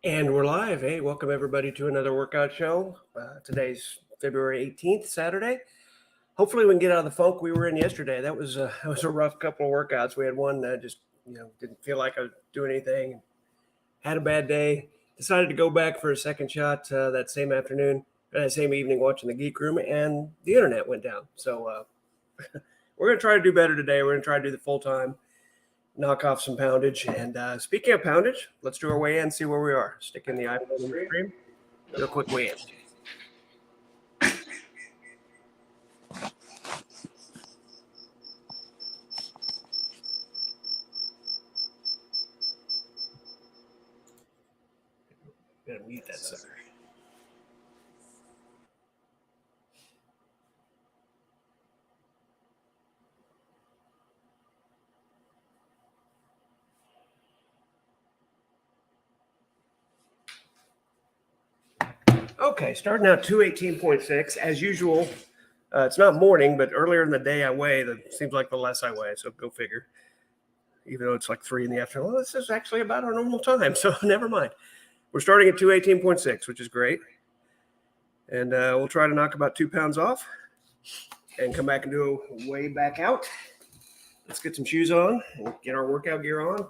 And we're live. Hey, welcome everybody to another workout show. Today's February 18th, Saturday. Hopefully we can get out of the funk we were in yesterday. That was a rough couple of workouts. We had one that just, didn't feel like I was doing anything. Had a bad day. Decided to go back for a second shot that same afternoon, that same evening watching the Geek Room, and the internet went down. So we're going to try to do better today. We're going to try to do the full time. Knock off some poundage. And speaking of poundage, let's do our weigh in, see where we are. Stick in the iPhone in the stream. Do a quick weigh in. Gotta mute that sucker. Okay, starting out 218.6 as usual. It's not morning, but earlier in the day I weigh. That seems like the less I weigh, so go figure. Even though it's like 3 in the afternoon, well, this is actually about our normal time, so never mind. We're starting at 218.6, which is great, and we'll try to knock about 2 pounds off, and come back and do a weigh back out. Let's get some shoes on and get our workout gear on.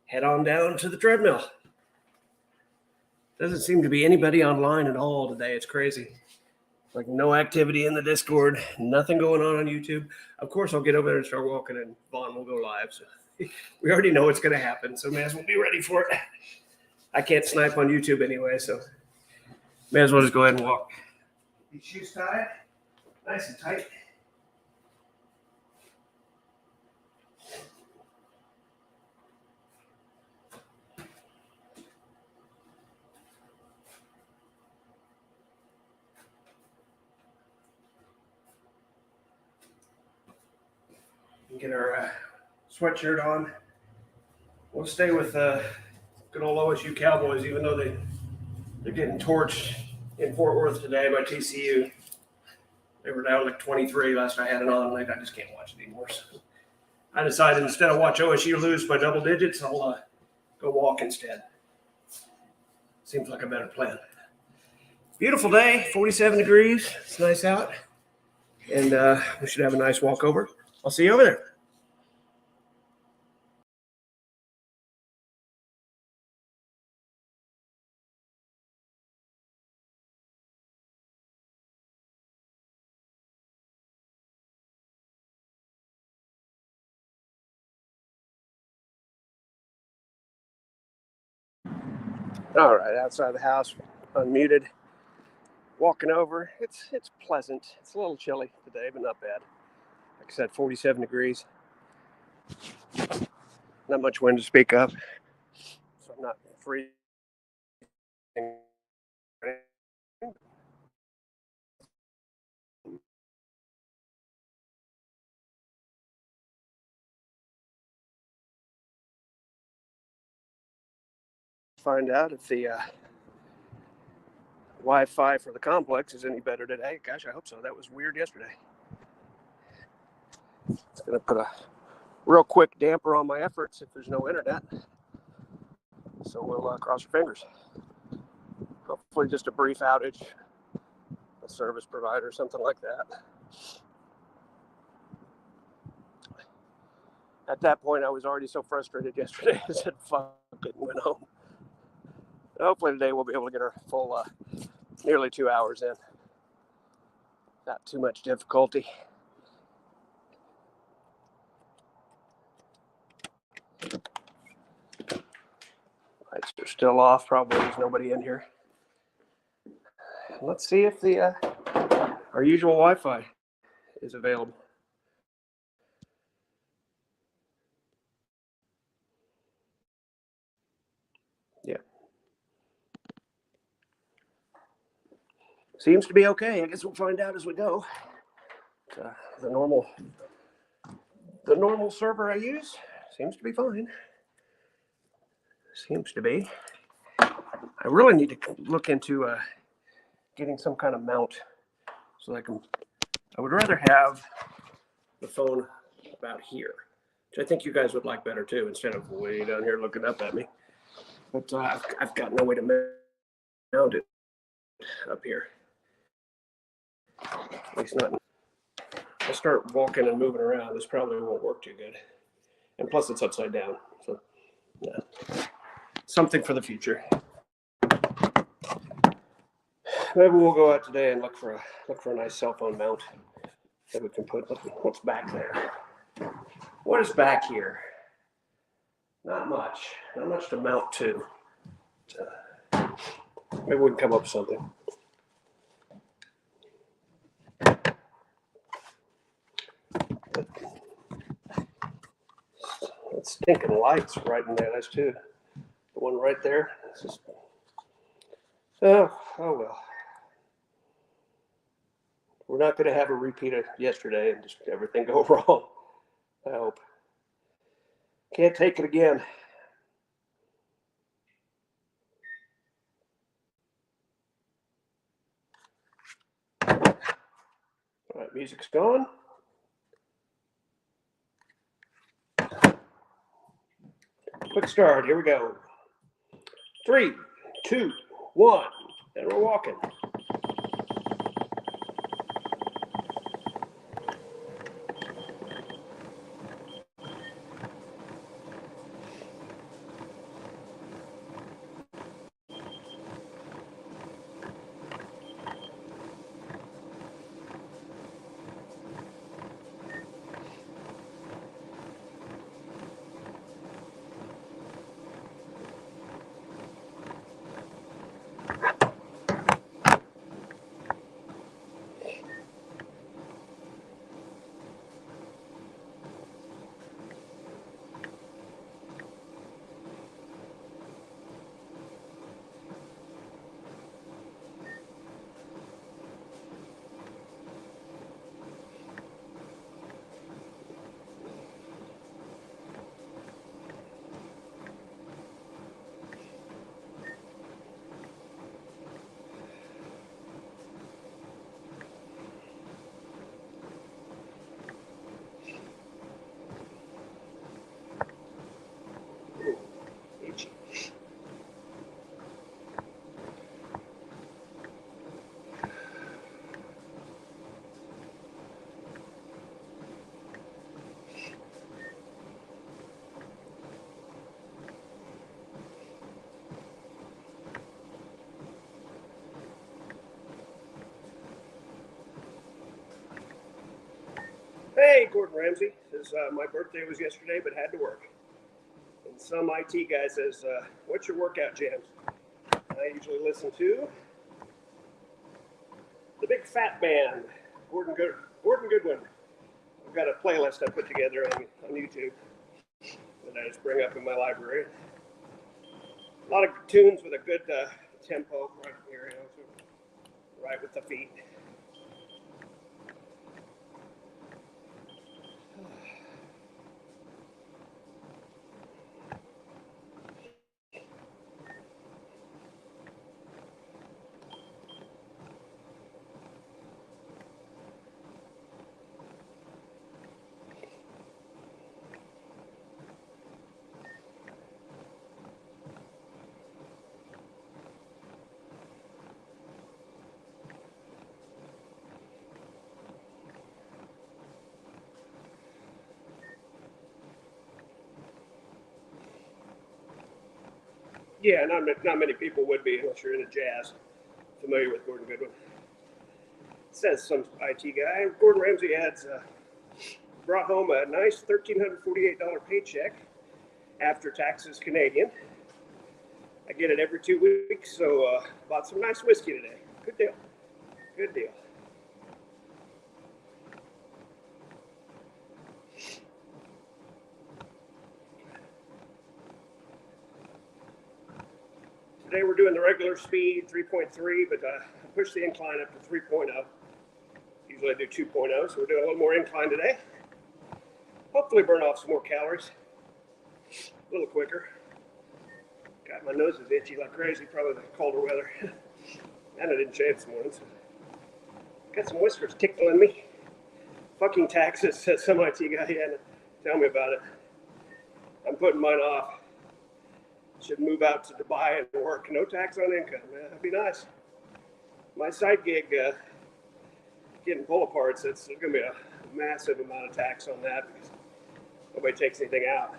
Head on down to the treadmill. Doesn't seem to be anybody online at all today. It's crazy. Like no activity in the Discord, nothing going on YouTube. Of course, I'll get over there and start walking, and Vaughn will go live. So we already know what's going to happen, so may as well be ready for it. I can't snipe on YouTube anyway, so may as well just go ahead and walk. These shoes tied, nice and tight. Get our sweatshirt on. We'll stay with good old OSU Cowboys, even though they're getting torched in Fort Worth today by TCU. They were down like 23 last I had it on. Like I just can't watch it anymore. So I decided instead of watch OSU lose by double digits, I'll go walk instead. Seems like a better plan. Beautiful day, 47 degrees. It's nice out. And we should have a nice walk over. I'll see you over there. All right, outside the house, unmuted. Walking over. It's pleasant. It's a little chilly today, but not bad. Like I said, 47 degrees. Not much wind to speak of, so I'm not freezing. Find out if the Wi-Fi for the complex is any better today. Gosh, I hope so. That was weird yesterday. It's going to put a real quick damper on my efforts if there's no internet. So we'll cross our fingers. Hopefully just a brief outage, a service provider, something like that. At that point, I was already so frustrated yesterday. I said, fuck it, and went home. Hopefully today we'll be able to get our full nearly 2 hours in. Not too much difficulty. Lights are still off. Probably there's nobody in here. Let's see if the our usual Wi-Fi is available. Yeah. Seems to be okay. I guess we'll find out as we go. The normal server I use seems to be fine. Seems to be. I really need to look into getting some kind of mount so I would rather have the phone about here, which I think you guys would like better too, instead of way down here looking up at me. but I've got no way to mount it up here. At least not. I'll start walking and moving around. This probably won't work too good. And plus it's upside down. So yeah, something for the future. Maybe we'll go out today and look for a nice cell phone mount that we can put. What's back there? What is back here? Not much. Not much to mount to. Maybe we can come up with something. That stinking light's right in there. That's too. The one right there. It's just. Oh well. We're not going to have a repeat of yesterday and just everything go wrong. I hope. Can't take it again. All right, music's gone. Quick start. Here we go. 3, 2, 1, and we're walking. Hey, Gordon Ramsay says my birthday was yesterday, but had to work. And some IT guy says, "What's your workout jams?" I usually listen to the Big Fat Band, Gordon Goodwin. I've got a playlist I put together on YouTube that I just bring up in my library. A lot of tunes with a good tempo right here, so right with the feet. Yeah, not many people would be unless you're into jazz, familiar with Gordon Goodwin. Says some IT guy. Gordon Ramsay adds brought home a nice $1,348 paycheck after taxes Canadian. I get it every 2 weeks, so bought some nice whiskey today. Good deal. Good deal. Today we're doing the regular speed, 3.3, but I pushed the incline up to 3.0. Usually I do 2.0, so we're doing a little more incline today. Hopefully burn off some more calories. A little quicker. God, my nose is itchy like crazy, probably the colder weather. And I didn't shave this morning, so got some whiskers tickling me. Fucking taxes, says some IT guy. He had to tell me about it. I'm putting mine off. Should move out to Dubai and work. No tax on income. That'd be nice. My side gig, getting pull aparts, there's going to be a massive amount of tax on that because nobody takes anything out.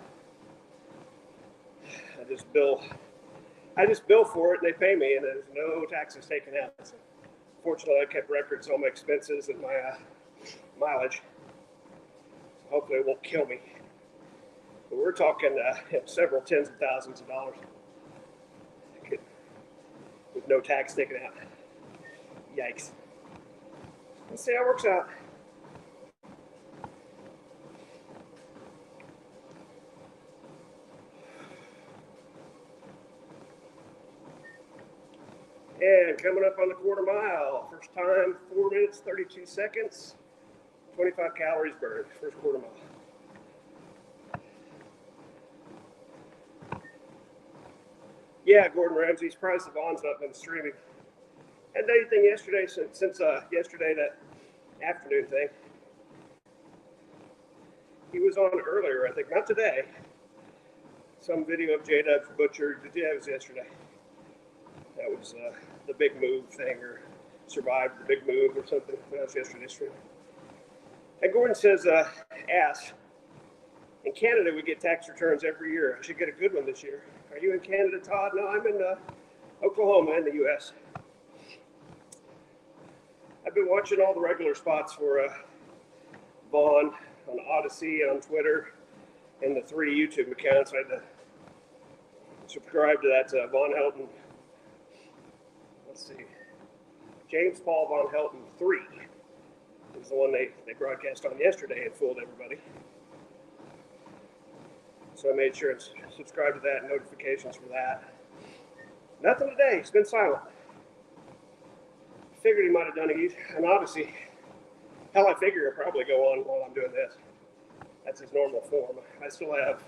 I just bill for it and they pay me, and there's no taxes taken out. So fortunately, I kept records of all my expenses and my mileage. So hopefully it won't kill me. But we're talking several tens of thousands of dollars with no tax taken out. Yikes. Let's see how it works out. And coming up on the quarter mile, first time, 4 minutes, 32 seconds, 25 calories burned, first quarter mile. Yeah, Gordon Ramsay, surprised the Vaughn's not been streaming. Hadn't done anything yesterday since yesterday, that afternoon thing. He was on earlier, I think, not today. Some video of J-Dub's butcher, that was yesterday. That was the big move thing, or survived the big move or something. That was yesterday's stream. And Gordon says, ass. In Canada, we get tax returns every year. I should get a good one this year. Are you in Canada, Todd? No, I'm in Oklahoma in the U.S. I've been watching all the regular spots for Vaughn on Odyssey, on Twitter, and the 3 YouTube accounts. I had to subscribe to that Von Helton. Let's see. James Paul Von Helton 3 is the one they broadcast on yesterday and fooled everybody. So I made sure and subscribe to that, notifications for that. Nothing today. He's been silent. Figured he might have done an Odyssey. Hell, I figure he'll probably go on while I'm doing this. That's his normal form. I still have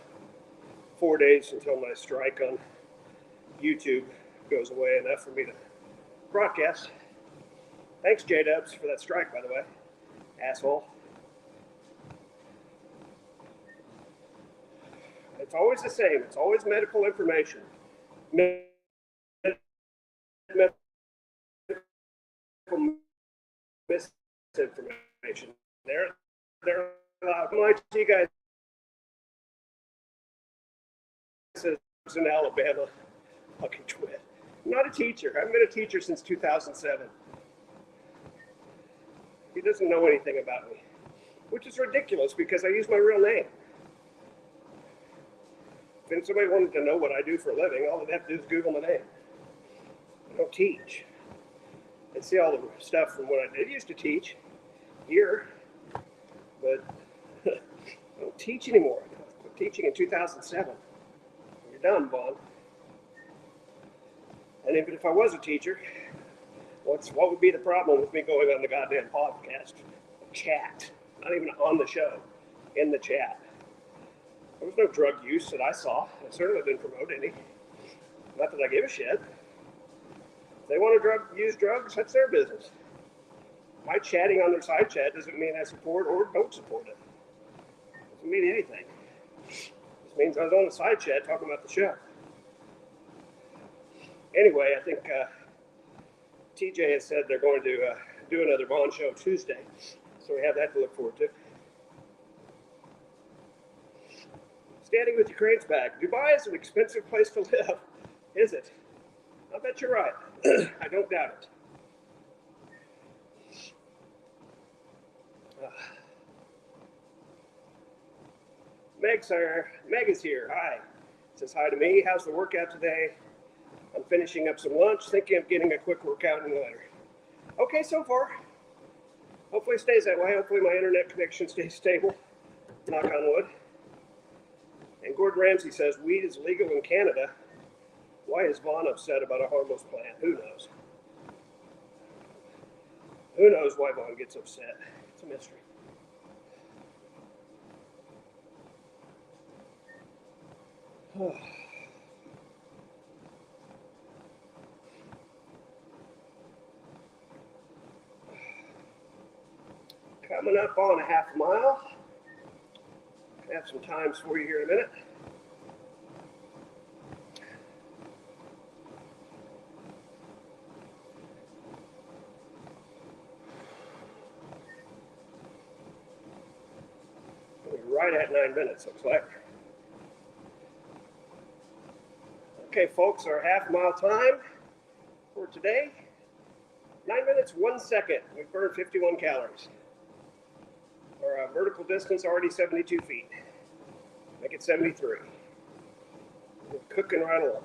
4 days until my strike on YouTube goes away, enough for me to broadcast. Thanks, J-Dubs, for that strike, by the way. Asshole. It's always the same. It's always medical information. Medical misinformation. They're allowed. My you guys says in Alabama, fucking twit. I'm not a teacher. I've been a teacher since 2007. He doesn't know anything about me, which is ridiculous because I use my real name. If somebody wanted to know what I do for a living, all they have to do is Google my name. I don't teach. They see all the stuff from what I did used to teach here, but I don't teach anymore. I quit teaching in 2007. You're done, Vaughn. And even if I was a teacher, what would be the problem with me going on the goddamn podcast? Chat. Not even on the show. In the chat. There was no drug use that I saw. I certainly didn't promote any. Not that I give a shit. If they want to use drugs, that's their business. My chatting on their side chat doesn't mean I support or don't support it. Doesn't mean anything. It just means I was on the side chat talking about the show. Anyway, I think TJ has said they're going to do another Vaughn show Tuesday. So we have that to look forward to. Standing with your cranes back. Dubai is an expensive place to live, is it? I bet you're right. I don't doubt it. Meg is here. Hi. Says hi to me. How's the workout today? I'm finishing up some lunch, thinking of getting a quick workout in later. Okay, so far. Hopefully it stays that way. Hopefully my internet connection stays stable. Knock on wood. And Gordon Ramsay says weed is legal in Canada. Why is Vaughn upset about a harmless plant? Who knows? Who knows why Vaughn gets upset? It's a mystery. Coming up on a half a mile. I have some times for you here in a minute. right at 9 minutes, looks like. Okay, folks, our half-mile time for today, 9 minutes, 1 second. We burned 51 calories. Our vertical distance already 72 feet. Make it 73. We're cooking right along.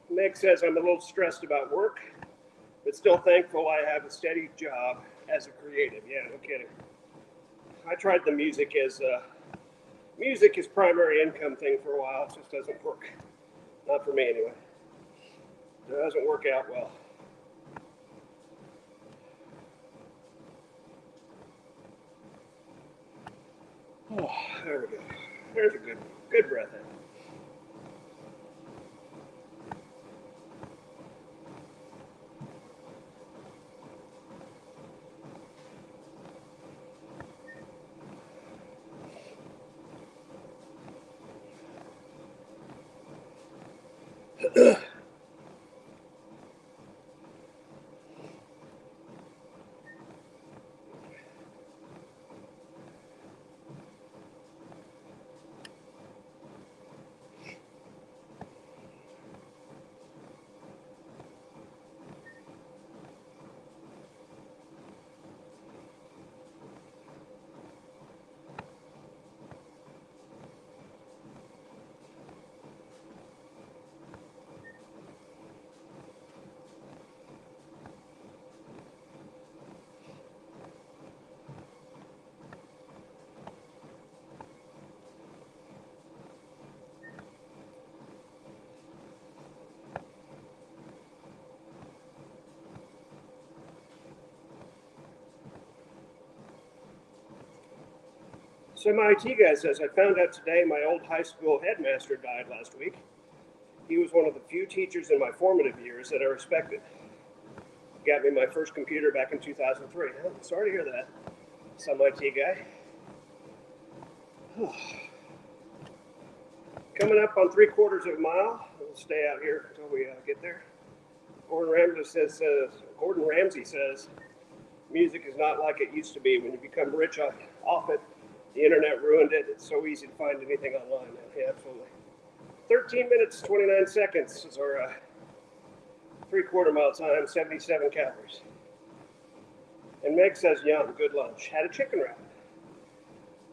Meg says I'm a little stressed about work, but still thankful I have a steady job as a creative. Yeah, no kidding. I tried the music as primary income thing for a while. It just doesn't work. Not for me anyway. It doesn't work out well. Oh, there we go. There's a good breath in. So my IT guy says, I found out today my old high school headmaster died last week. He was one of the few teachers in my formative years that I respected. Got me my first computer back in 2003. Oh, sorry to hear that. Some IT guy. Coming up on 3/4 of a mile. We'll stay out here until we get there. Gordon Ramsay says, music is not like it used to be. When you become rich off it, the internet ruined it. It's so easy to find anything online now. Yeah, absolutely. 13 minutes, 29 seconds is our 3/4 mile time, 77 calories. And Meg says, yum, good lunch. Had a chicken wrap.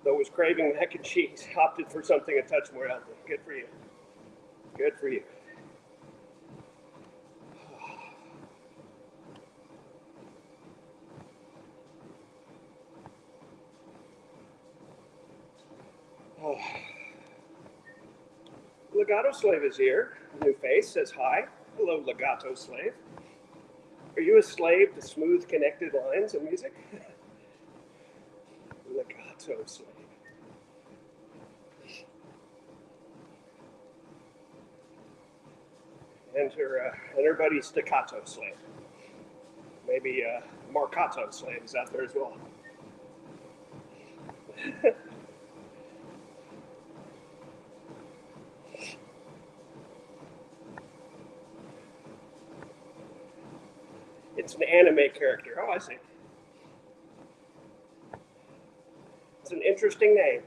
Though was craving mac and cheese, opted for something a touch more healthy. Good for you. Good for you. Oh. Legato Slave is here. New face says hi. Hello, Legato Slave. Are you a slave to smooth, connected lines of music? Legato Slave. And her buddy Staccato Slave. Maybe Marcato Slave is out there as well. It's an anime character. Oh, I see. It's an interesting name.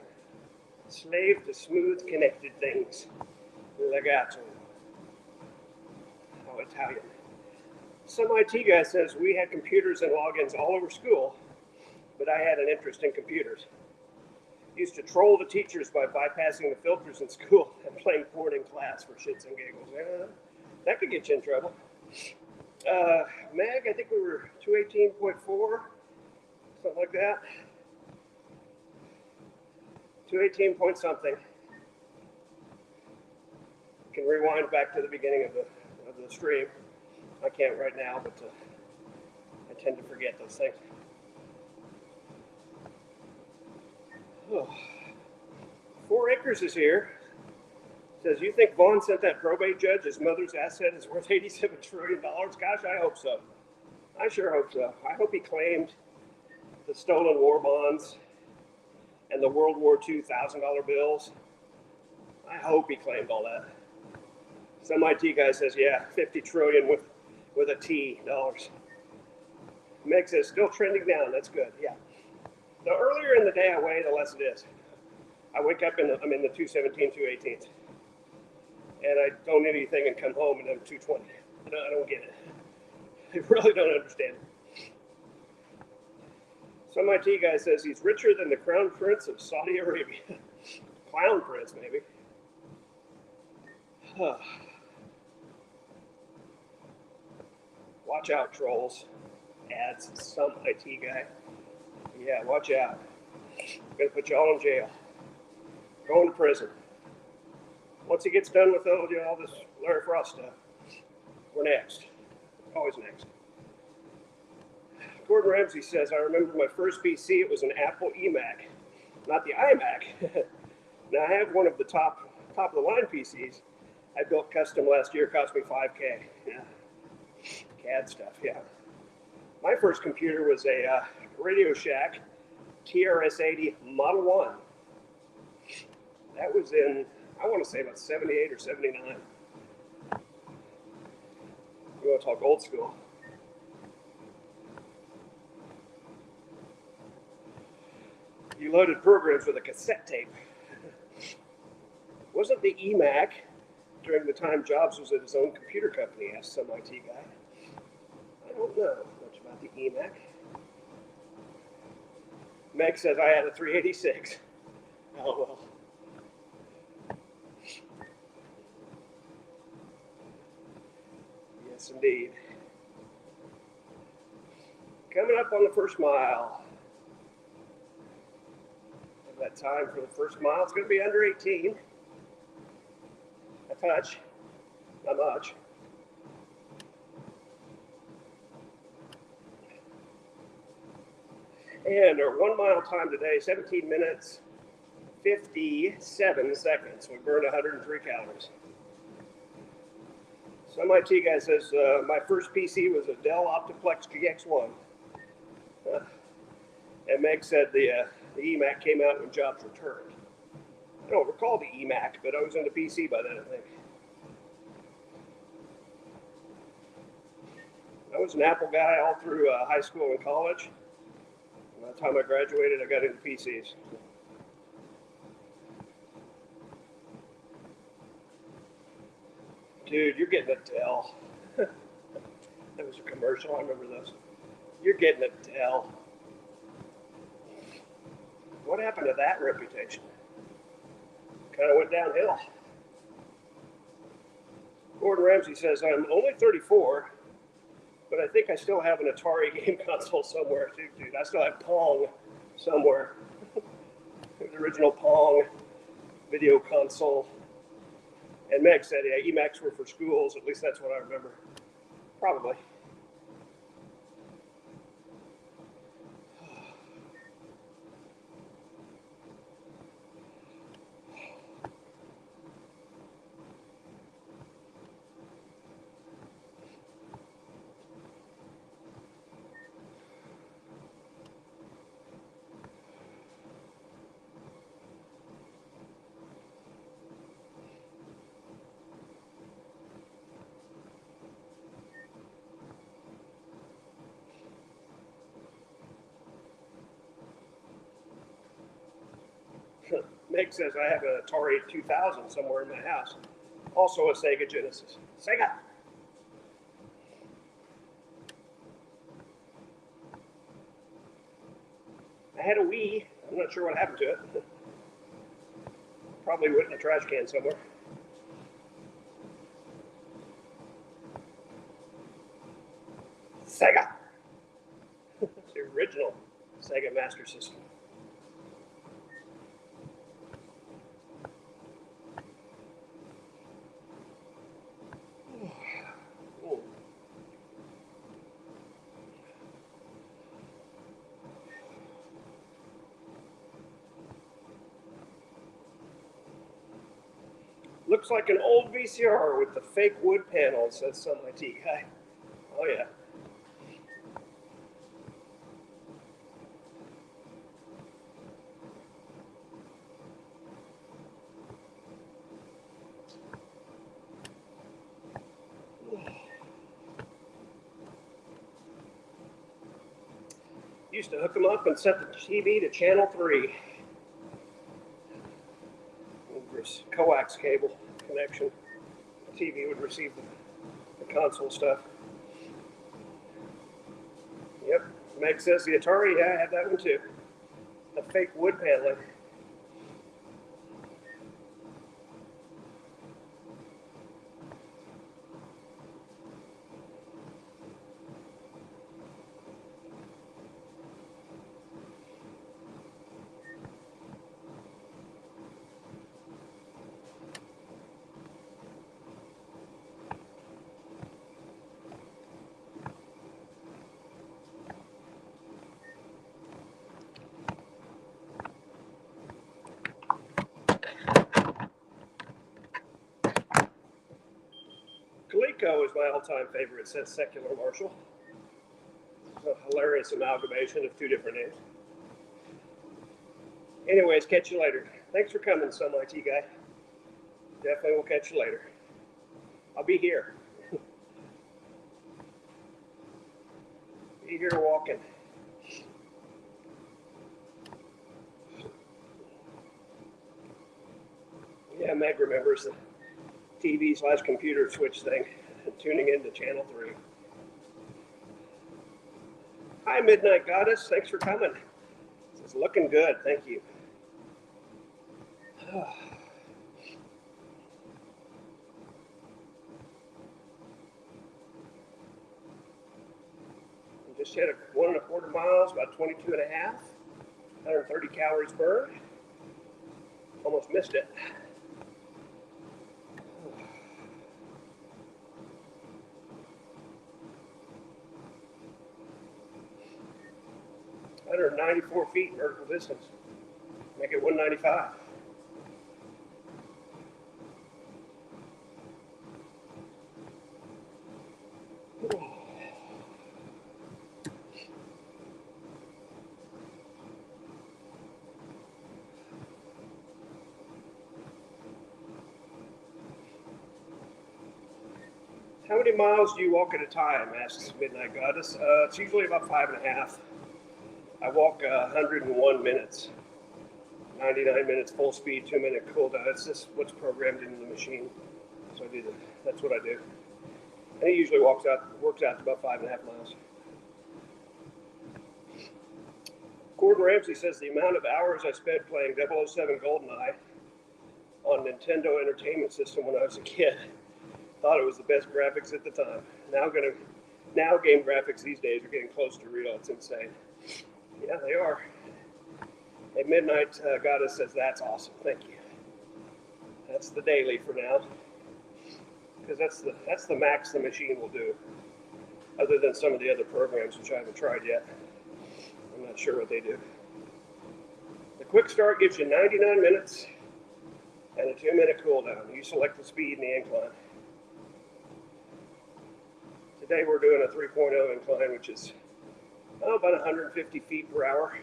Slave to smooth, connected things. Legato. Oh, Italian. Some IT guy says we had computers and logins all over school, but I had an interest in computers. Used to troll the teachers by bypassing the filters in school and playing porn in class for shits and giggles. That could get you in trouble. Mag, I think we were 218.4, something like that. 218 point something. You can rewind back to the beginning of the stream. I can't right now, but I tend to forget those things. Oh. 4 Acres is here. Says, you think Vaughn sent that probate judge his mother's asset is worth $87 trillion? Gosh, I hope so. I sure hope so. I hope he claimed the stolen war bonds and the World War II $1,000 bills. I hope he claimed all that. Some IT guy says, yeah, 50 trillion with a T dollars. Meg says, still trending down. That's good. Yeah. The earlier in the day I weigh, the less it is. I wake up I'm in the 217, 218s. And I don't eat anything and come home and I'm 220. I don't get it. I really don't understand it. Some IT guy says he's richer than the Crown Prince of Saudi Arabia. Clown Prince, maybe. Watch out, trolls. Adds some IT guy. Yeah, watch out. I'm going to put you all in jail. Going to prison. Once he gets done with all this Larry Frost stuff, we're next. Always next. Gordon Ramsay says, I remember my first PC, it was an Apple eMac, not the iMac. Now I have one of the top of the line PCs. I built custom last year, cost me $5K. Yeah. CAD stuff, yeah. My first computer was a Radio Shack TRS-80 Model 1. That was in, I want to say about 78 or 79. You want to talk old school. You loaded programs with a cassette tape. Wasn't the eMac during the time Jobs was at his own computer company, asked some IT guy. I don't know much about the eMac. Meg says I had a 386. Oh well. Yes, indeed. Coming up on the first mile. That time for the first mile, it's going to be under 18. A touch, not much. And our 1 mile time today, 17 minutes, 57 seconds. We burned 103 calories. Some IT guy says, my first PC was a Dell Optiplex GX1. And Meg said the eMac came out when Jobs returned. I don't recall the eMac, but I was into PC by then, I think. I was an Apple guy all through high school and college. By the time I graduated, I got into PCs. Dude, you're getting a Dell. That was a commercial, I remember those. You're getting a Dell. What happened to that reputation? Kind of went downhill. Gordon Ramsay says, I'm only 34, but I think I still have an Atari game console somewhere too, dude. I still have Pong somewhere. The original Pong. video console. And Meg said, yeah, Emacs were for schools. At least that's what I remember. Probably. Meg says I have an Atari 2000 somewhere in my house. Also a Sega Genesis. Sega! I had a Wii. I'm not sure what happened to it. Probably went in a trash can somewhere. Sega! It's the original Sega Master System. Looks like an old VCR with the fake wood panels, says some IT guy. Oh yeah. Used to hook them up and set the TV to channel 3. This coax cable connection. The TV would receive the console stuff. Yep, Meg says the Atari, yeah, I had that one too. The fake wood paneling. Coleco is my all-time favorite, says Secular Marshall. A hilarious amalgamation of two different names. Anyways, catch you later. Thanks for coming, some IT guy. Definitely will catch you later. I'll be here. Be here walking. Yeah, Meg remembers the TV/computer switch thing, tuning into channel 3. Hi, Midnight Goddess. Thanks for coming. It's looking good. Thank you. Just hit 1.25 miles, about 22 and a half, 130 calories burned. Almost missed it. Under 94 feet vertical distance. Make it 195. How many miles do you walk at a time? Asks Midnight Goddess. It's usually about 5.5. I walk 101 minutes. 99 minutes full speed, 2-minute cool down. That's just what's programmed into the machine. So I do that. That's what I do. And it usually works out to about 5.5 miles. Gordon Ramsay says the amount of hours I spent playing 007 GoldenEye on Nintendo Entertainment System when I was a kid. Thought it was the best graphics at the time. Now game graphics these days are getting close to real. It's insane. Yeah, they are. Hey, Midnight Goddess says that's awesome. Thank you. That's the daily for now, because that's the max the machine will do, other than some of the other programs which I haven't tried yet. I'm not sure what they do. The quick start gives you 99 minutes and a 2-minute cool down. You select the speed and the incline. Today we're doing a 3.0 incline, which is about 150 feet per hour.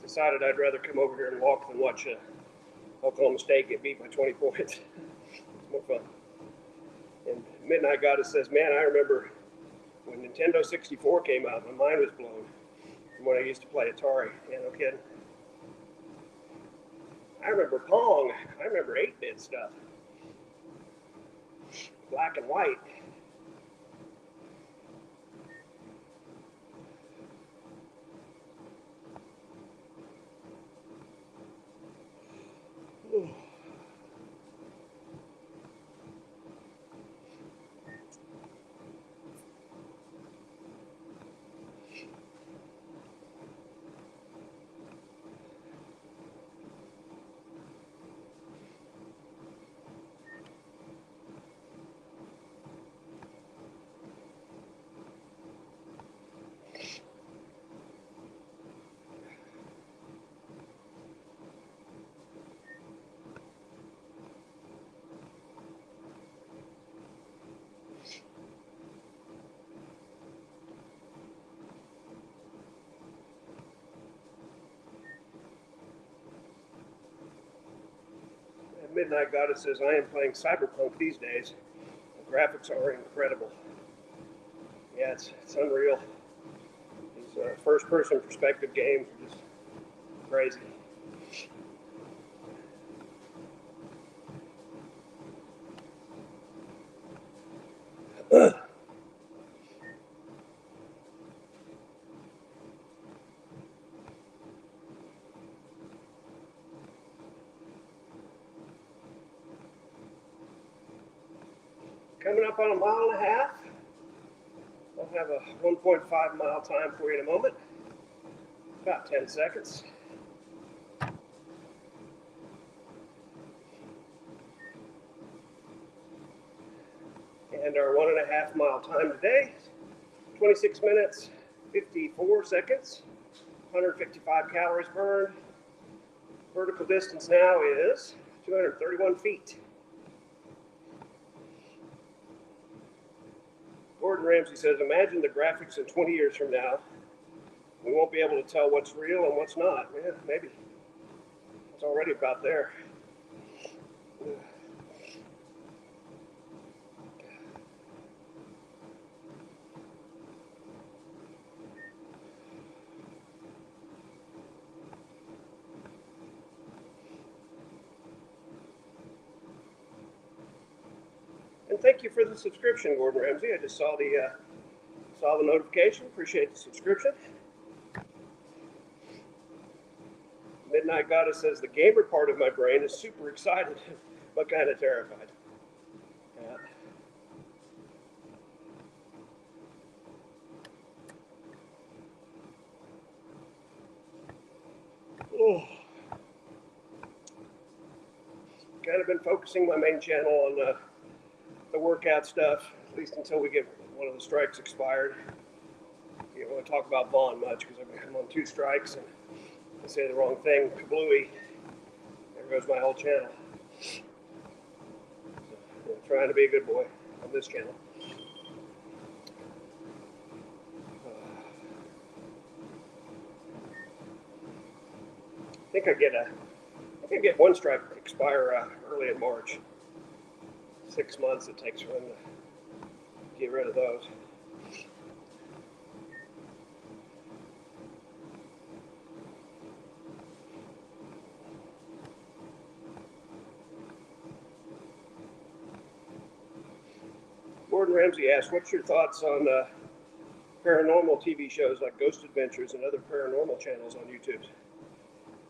Decided I'd rather come over here and walk than watch Oklahoma State get beat by 20 points. It's more fun. And Midnight Goddess says, man, I remember when Nintendo 64 came out, my mind was blown from when I used to play Atari. Yeah, no kidding. I remember Pong. I remember 8-bit stuff. Black and white. Midnight Goddess says, I am playing Cyberpunk these days. The graphics are incredible. Yeah, it's unreal. These first-person perspective games are just crazy. Coming up on a mile and a half. I'll have a 1.5 mile time for you in a moment. About 10 seconds. And our 1.5 mile time today, 26 minutes, 54 seconds, 155 calories burned. Vertical distance now is 231 feet. Gordon Ramsay says, imagine the graphics in 20 years from now. We won't be able to tell what's real and what's not. Yeah, maybe. It's already about there. And thank you for the subscription, Gordon Ramsay. I just saw the notification. Appreciate the subscription. Midnight Goddess says the gamer part of my brain is super excited, but kind of terrified. Yeah. Oh. Kind of been focusing my main channel on the workout stuff, at least until we get one of the strikes expired. You don't want to talk about Vaughn much because I'm on 2 strikes and I say the wrong thing, kablooey. There goes my whole channel. So, I'm trying to be a good boy on this channel. I think I get 1 strike expire early in March. 6 months it takes for them to get rid of those. Gordon Ramsay asked, what's your thoughts on paranormal TV shows like Ghost Adventures and other paranormal channels on YouTube?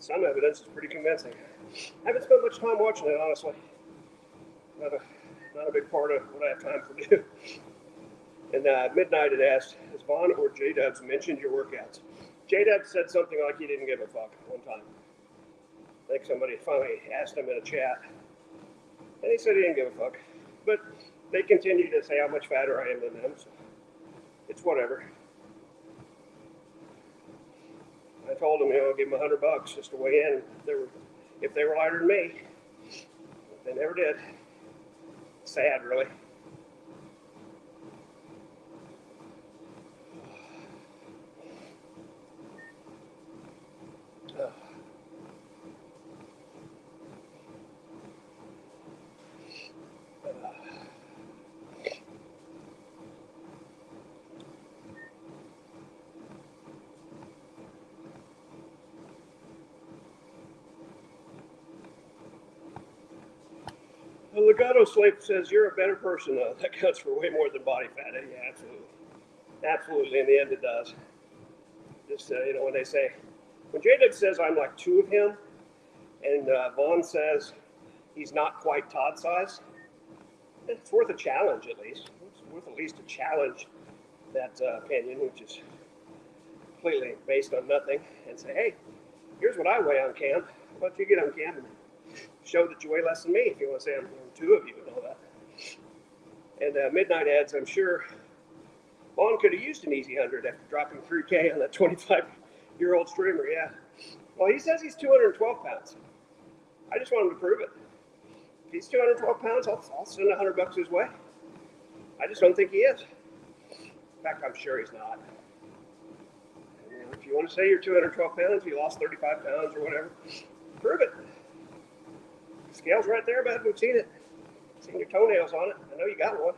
some evidence is pretty convincing. I haven't spent much time watching it, honestly. Not a big part of what I have time for do. And Midnight had asked, has Vaughn or J-Dubs mentioned your workouts? J-Dubs said something like he didn't give a fuck one time. I think somebody finally asked him in a chat, and he said he didn't give a fuck. But they continue to say how much fatter I am than them, so it's whatever. I told them, I'll give them $100 just to weigh in if they were lighter than me. They never did. Sad, really. Legato Slave says, you're a better person, though. That counts for way more than body fat. Yeah, absolutely. Absolutely. In the end, it does. Just, when they say, when J-Dub says I'm like two of him, and Vaughn says he's not quite Todd size, it's worth a challenge at least. It's worth at least a challenge that opinion, which is completely based on nothing, and say, hey, here's what I weigh on cam. How about you get on cam and show that you weigh less than me if you want to say I'm two of you and all that. And Midnight adds, I'm sure Vaughn could have used an easy 100 after dropping 3K on that 25-year-old streamer, yeah. Well, he says he's 212 pounds. I just want him to prove it. If he's 212 pounds, I'll send $100 his way. I just don't think he is. In fact, I'm sure he's not. And, if you want to say you're 212 pounds, you lost 35 pounds or whatever, prove it. The scale's right there, bud. We've seen it. Seen your toenails on it. I know you got one.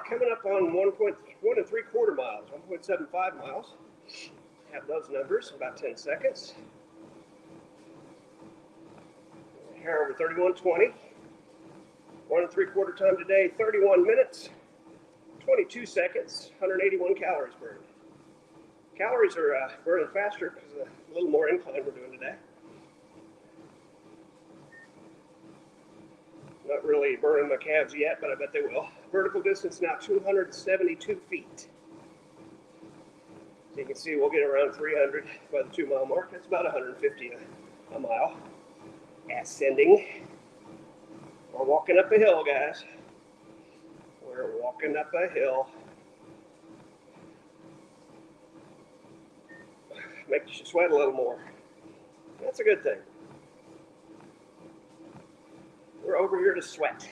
Coming up on 1 3/4 miles, 1.75 miles. Have those numbers in about 10 seconds. Here over 31:20. 1 3/4 time today, 31 minutes, 22 seconds, 181 calories burned. Calories are burning faster because of a little more incline we're doing today. Not really burning my calves yet, but I bet they will. Vertical distance now 272 feet. So you can see we'll get around 300 by the 2 mile mark. That's about 150 a mile. Ascending. We're walking up a hill, guys. We're walking up a hill. Makes you sweat a little more. That's a good thing. We're over here to sweat.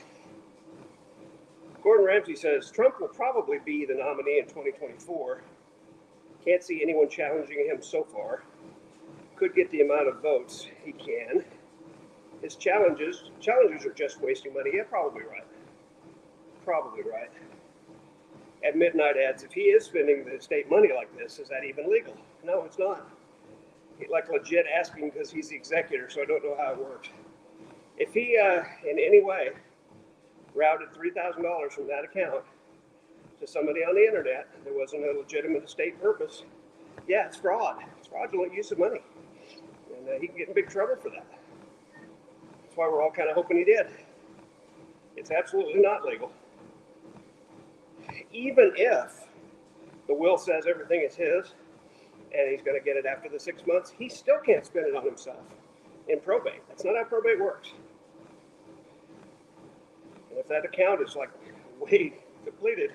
Gordon Ramsay says, Trump will probably be the nominee in 2024. Can't see anyone challenging him so far. Could get the amount of votes he can. His challenges are just wasting money. Yeah, probably right. Probably right. At Midnight adds, if he is spending the state money like this, is that even legal? No, it's not. Like legit asking because he's the executor, so I don't know how it works. If he, in any way, routed $3,000 from that account to somebody on the internet, there wasn't a legitimate state purpose, yeah, it's fraud. It's fraudulent use of money. And he can get in big trouble for that. That's why we're all kind of hoping he did. It's absolutely not legal. Even if the will says everything is his and he's going to get it after the 6 months, he still can't spend it on himself in probate. That's not how probate works. And if that account is like way depleted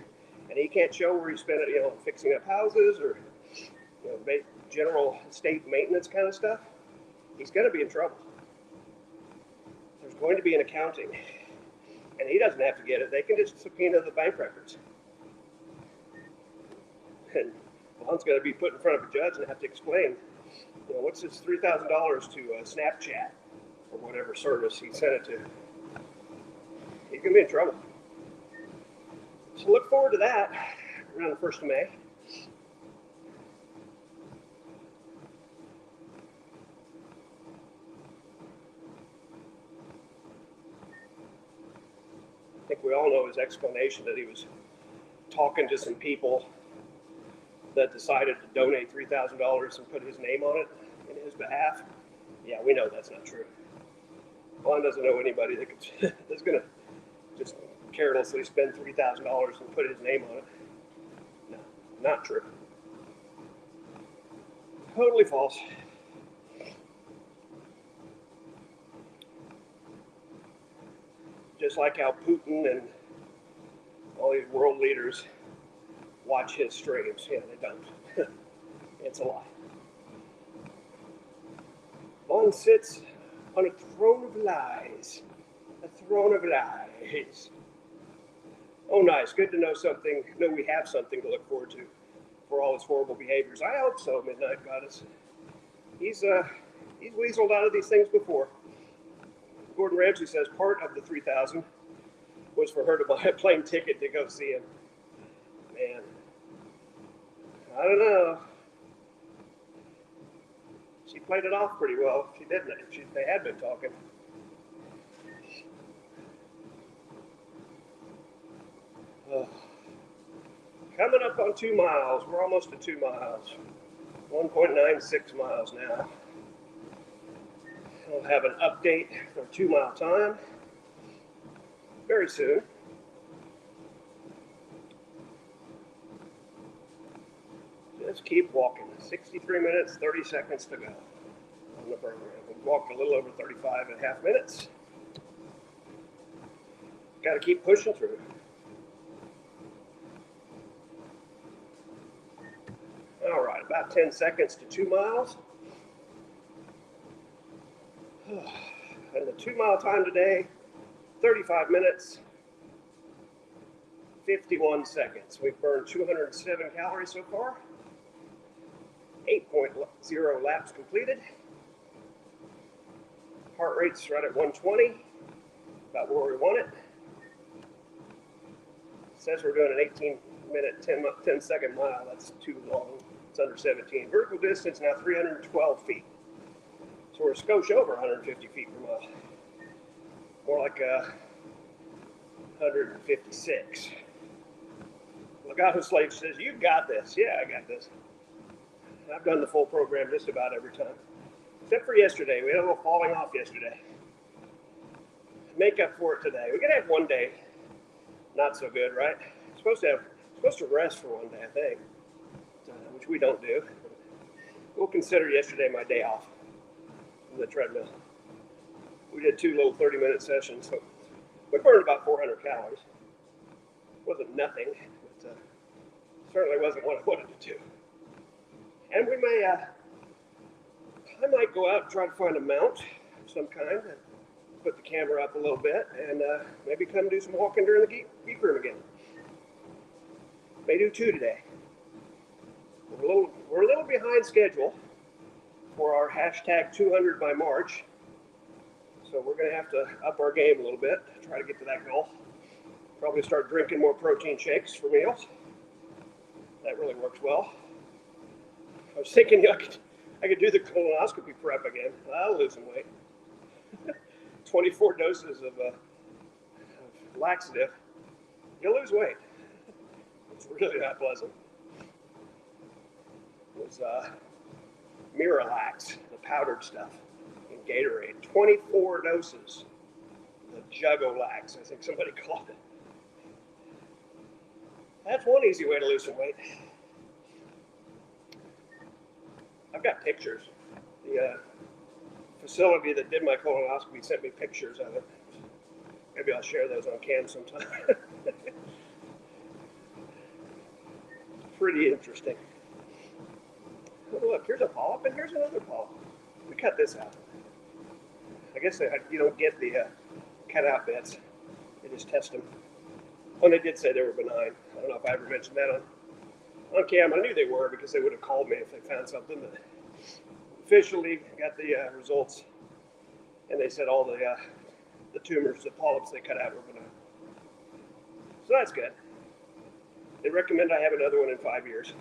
and he can't show where he spent it, fixing up houses or general estate maintenance kind of stuff, he's going to be in trouble. There's going to be an accounting, and he doesn't have to get it. They can just subpoena the bank records. And Vaughn's going to be put in front of a judge and have to explain, what's this $3,000 to Snapchat or whatever service he sent it to. He's going to be in trouble. So look forward to that around the 1st of May. I think we all know his explanation that he was talking to some people that decided to donate $3,000 and put his name on it in his behalf. Yeah, we know that's not true. Juan doesn't know anybody that could, that's going to just carelessly spend $3,000 and put his name on it. No, not true. Totally false. Just like how Putin and all these world leaders watch his streams. Yeah, they don't. It's a lie. One sits on a throne of lies. A throne of lies. Oh, nice. Good to know something. Know we have something to look forward to for all his horrible behaviors. I hope so, Midnight Goddess. He's weaseled out of these things before. Gordon Ramsay says part of the $3,000 was for her to buy a plane ticket to go see him. Man, I don't know. She played it off pretty well. She didn't. They had been talking. Coming up on 2 miles. We're almost to 2 miles. 1.96 miles now. We'll have an update for 2 mile time very soon. Just keep walking. 63 minutes, 30 seconds to go on the program. We've walked a little over 35.5 minutes. Got to keep pushing through. All right, about 10 seconds to 2 miles. And the 2 mile time today, 35 minutes, 51 seconds. We've burned 207 calories so far. 8.0 laps completed. Heart rate's right at 120, about where we want it. It says we're doing an 18-minute, 10-second mile. That's too long. It's under 17. Vertical distance now 312 feet. So we're a skosh over 150 feet per mile. More like 156. Legato Slave says, "You've got this." Yeah, I got this. I've done the full program just about every time. Except for yesterday. We had a little falling off yesterday. Make up for it today. We're going to have one day not so good, right? Supposed to rest for one day, I think, which we don't do. We'll consider yesterday my day off from the treadmill. We did 2 little 30-minute sessions, so we burned about 400 calories. Wasn't nothing, but certainly wasn't what I wanted to do. And we may, I might go out and try to find a mount of some kind and put the camera up a little bit and maybe come do some walking during the geek room again. May do 2 today. We're a little behind schedule for our hashtag 200 by March. So we're going to have to up our game a little bit to try to get to that goal. Probably start drinking more protein shakes for meals. That really works well. I was thinking I could do the colonoscopy prep again. I'll lose some weight. 24 doses of laxative. You'll lose weight. It's really not pleasant. It was Miralax, the powdered stuff, in Gatorade. 24 doses. The Juggolax, I think somebody called it. That's one easy way to lose some weight. I've got pictures. The facility that did my colonoscopy sent me pictures of it. Maybe I'll share those on cam sometime. Pretty interesting. Oh, look, here's a polyp and here's another polyp. We cut this out. I guess you don't get the cut out bits. They just test them. Oh, they did say they were benign. I don't know if I ever mentioned that on cam. I knew they were because they would have called me if they found something. But officially got the results, and they said all the tumors, the polyps they cut out were benign. So that's good. They recommend I have another one in 5 years.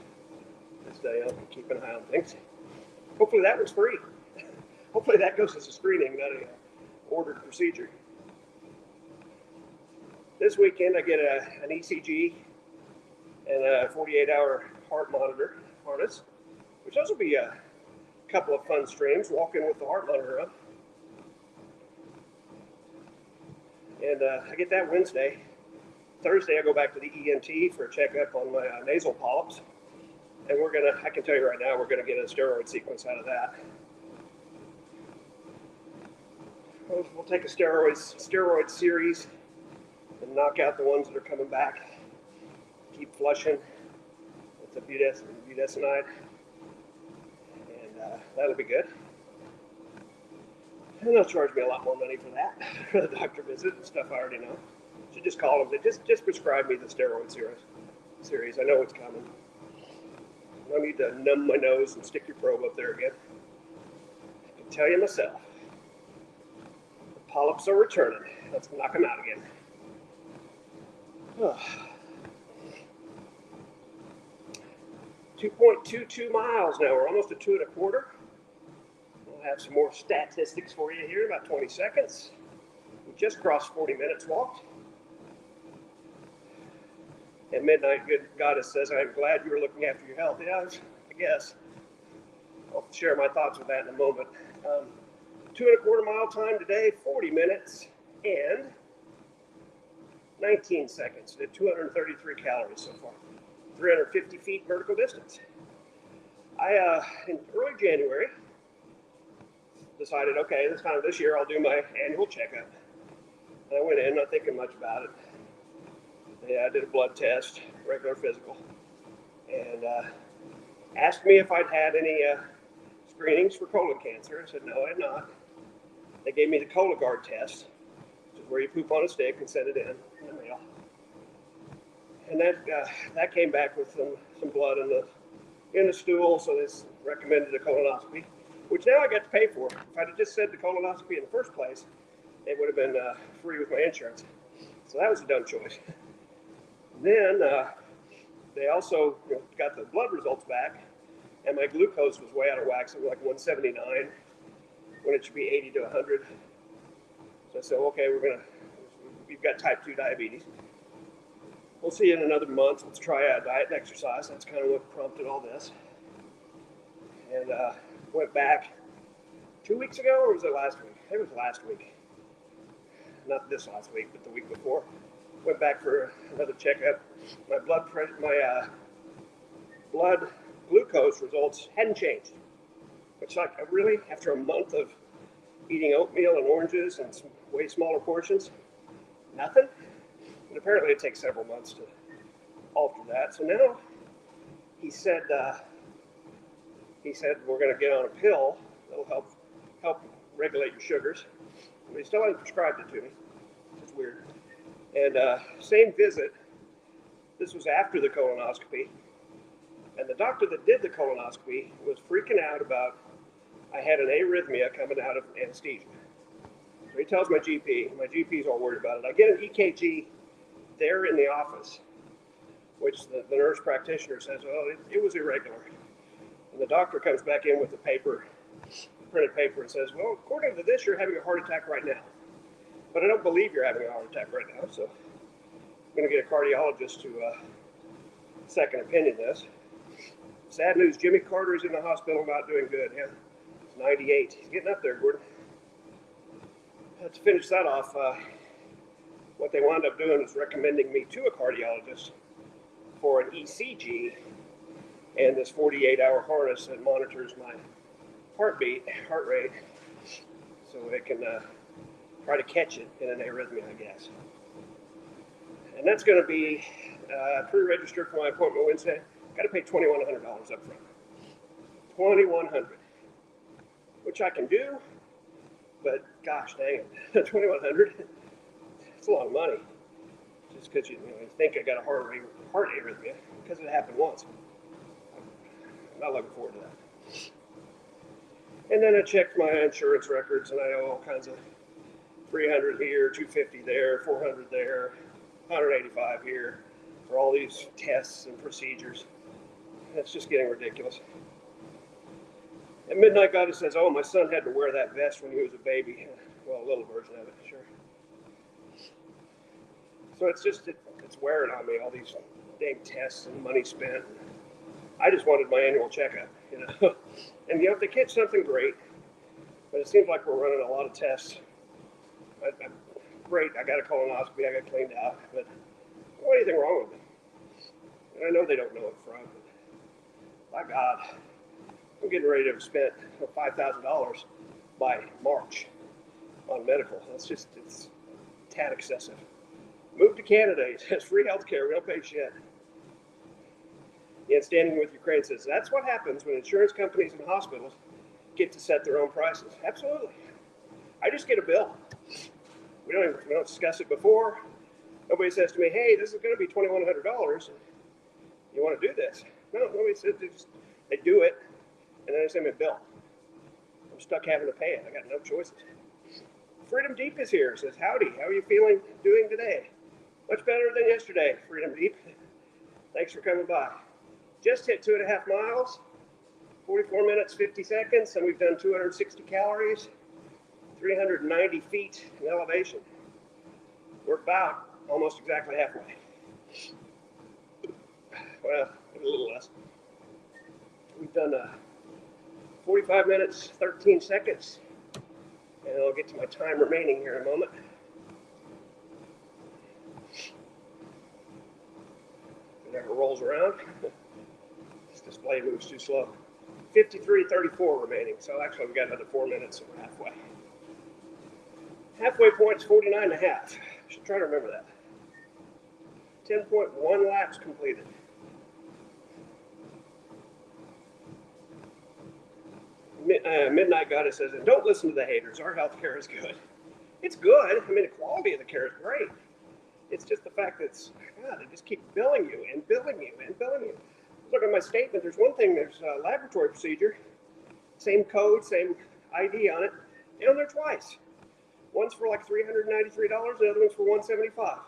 This day I'll keep an eye on things. Hopefully that one's free. Hopefully that goes as a screening, not an ordered procedure. This weekend I get an ECG and a 48-hour heart monitor. harness, which those will be a couple of fun streams, walking with the heart monitor up. And I get that Wednesday. Thursday, I go back to the ENT for a checkup on my nasal polyps. And I can tell you right now, we're gonna get a steroid sequence out of that. We'll take a steroid series and knock out the ones that are coming back. Keep flushing with the budesonide, and that'll be good. And they'll charge me a lot more money for that, for the doctor visit and stuff I already know. So just call them. Just prescribe me the steroid series. I know it's coming. No need to numb my nose and stick your probe up there again. I can tell you myself. The polyps are returning. Let's knock them out again. 2.22 miles now. We're almost at 2.25. We'll have some more statistics for you here in about 20 seconds. We just crossed 40 minutes walked. At midnight, good goddess says, I'm glad you were looking after your health. Yeah, I guess. I'll share my thoughts with that in a moment. 2.25 mile time today, 40 minutes and 19 seconds. Did 233 calories so far. 350 feet vertical distance. In early January, decided, okay, this time this year I'll do my annual checkup. And I went in, not thinking much about it. I did a blood test, regular physical, and asked me if I'd had any screenings for colon cancer. I said, no, I had not. They gave me the Cologuard test, which is where you poop on a stick and send it in the mail. And that came back with some blood in the stool, so they recommended a colonoscopy, which now I got to pay for. If I'd have just said the colonoscopy in the first place, it would have been free with my insurance. So that was a dumb choice. Then they also got the blood results back, and my glucose was way out of whack, something like 179, when it should be 80 to 100. So I said, okay, we've got type 2 diabetes. We'll see you in another month. Let's try diet and exercise. That's kind of what prompted all this. And went back 2 weeks ago, or was it last week? I think it was last week. Not this last week, but the week before. Went back for another checkup. My blood glucose results hadn't changed. Which, like, really, after a month of eating oatmeal and oranges and some way smaller portions, nothing. And apparently it takes several months to alter that. So now he said we're going to get on a pill that'll help regulate your sugars. But he still hasn't prescribed it to me. It's weird. And same visit. This was after the colonoscopy. And the doctor that did the colonoscopy was freaking out about I had an arrhythmia coming out of anesthesia. So he tells my GP. My GP's all worried about it. I get an EKG there in the office, which the nurse practitioner says, oh, it was irregular. And the doctor comes back in with the printed paper, and says, well, according to this, you're having a heart attack right now. But I don't believe you're having a heart attack right now, so I'm going to get a cardiologist to second opinion this. Sad news, Jimmy Carter's in the hospital, not doing good. Yeah, he's 98. He's getting up there, Gordon. To finish that off, what they wound up doing is recommending me to a cardiologist for an ECG and this 48-hour harness that monitors my heart rate, so it can try to catch it in an arrhythmia, I guess. And that's going to be pre-registered for my appointment Wednesday. Got to pay $2,100 up front. $2,100, which I can do, but gosh dang it, $2,100. It's a lot of money. Just because you think I got a heart arrhythmia, because it happened once. I'm not looking forward to that. And then I checked my insurance records, and I owe all kinds of $300 here, $250 there, $400 there, $185 here for all these tests and procedures. It's just getting ridiculous. At midnight, God says, oh, my son had to wear that vest when he was a baby. Well, a little version of it, sure. So it's wearing on me, all these dang tests and money spent. I just wanted my annual checkup, And if they catch something, great. But it seems like we're running a lot of tests. Great, I got a colonoscopy, I got cleaned out, but there wasn't anything wrong with it. And I know they don't know it front, but by God, I'm getting ready to have spent $5,000 by March on medical. It's tad excessive. Move to Canada. It has free health care. We don't pay shit. And Standing with Ukraine says that's what happens when insurance companies and hospitals get to set their own prices. Absolutely. I just get a bill. We don't discuss it before. Nobody says to me, "Hey, this is going to be $2,100. You want to do this?" No, nobody says. They do it, and then they send me a bill. I'm stuck having to pay it. I got no choices. Freedom Deep is here. Says, "Howdy. How are you doing today?" Much better than yesterday, Freedom Deep. Thanks for coming by. Just hit 2.5 miles, 44 minutes, 50 seconds, and we've done 260 calories, 390 feet in elevation. We're about almost exactly halfway. Well, a little less. We've done 45 minutes, 13 seconds, and I'll get to my time remaining here in a moment. Whenever it rolls around, this display moves too slow. 53:34 remaining, so actually we've got another 4 minutes and we're halfway. Halfway point's 49.5. Should try to remember that. 10.1 laps completed. Midnight Goddess says, and don't listen to the haters. Our healthcare is good. It's good. I mean, the quality of the care is great. It's just the fact that they just keep billing you and billing you and billing you. Look at my statement. There's one thing. There's a laboratory procedure, same code, same ID on it. They're on there twice. One's for like $393, the other one's for $175.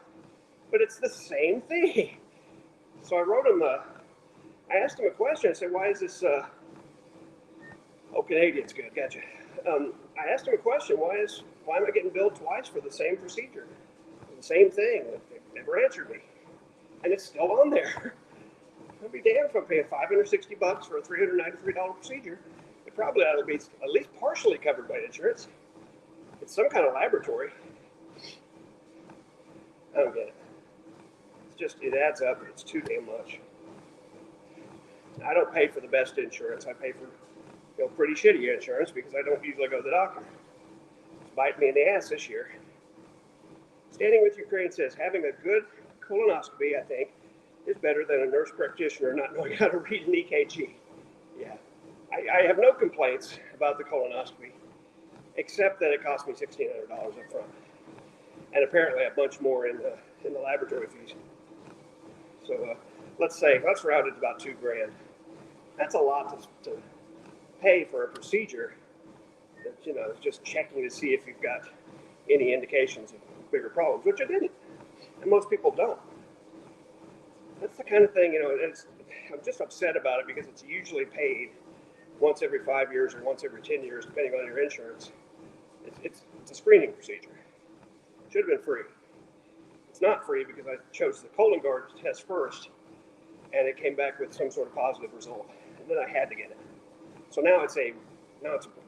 But it's the same thing. So I wrote him. I asked him a question. I said, "Why is this?" Oh, Canadian's good. Gotcha. I asked him a question. Why am I getting billed twice for the same procedure? The same thing. They never answered me. And it's still on there. I'll be damned if I'm paying $560 for a $393 procedure. It probably ought to be at least partially covered by insurance. It's some kind of laboratory. I don't get it. It adds up. It's too damn much. I don't pay for the best insurance. I pay for pretty shitty insurance because I don't usually go to the doctor. It's biting me in the ass this year. Standing with Ukraine says, having a good colonoscopy, I think, is better than a nurse practitioner not knowing how to read an EKG. Yeah. I have no complaints about the colonoscopy, except that it cost me $1,600 up front. And apparently a bunch more in the laboratory fees. So let's round it to about $2,000. That's a lot to pay for a procedure that, just checking to see if you've got any indications of bigger problems, which I didn't. And most people don't. That's the kind of thing, I'm just upset about it because it's usually paid once every 5 years or once every 10 years, depending on your insurance. It's a screening procedure. It should have been free. It's not free because I chose the Cologuard test first, and it came back with some sort of positive result, and then I had to get it. So now it's a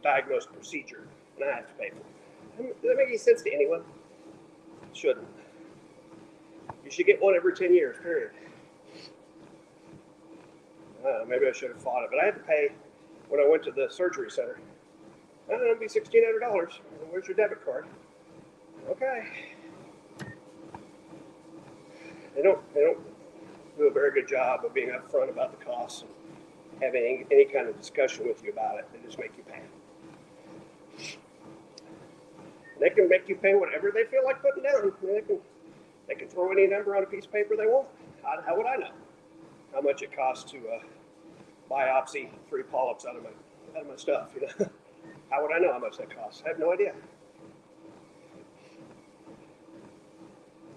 diagnosed procedure, and I have to pay for it. Does that make any sense to anyone? It shouldn't. You should get one every 10 years, period. Maybe I should have thought of it. I had to pay when I went to the surgery center. It'll be $1,600. Where's your debit card? Okay. They don't do a very good job of being upfront about the costs and having any kind of discussion with you about it. They just make you pay. They can make you pay whatever they feel like putting down. They can throw any number on a piece of paper they want. How would I know how much it costs to biopsy 3 polyps out of my stuff? How would I know how much that costs? I have no idea.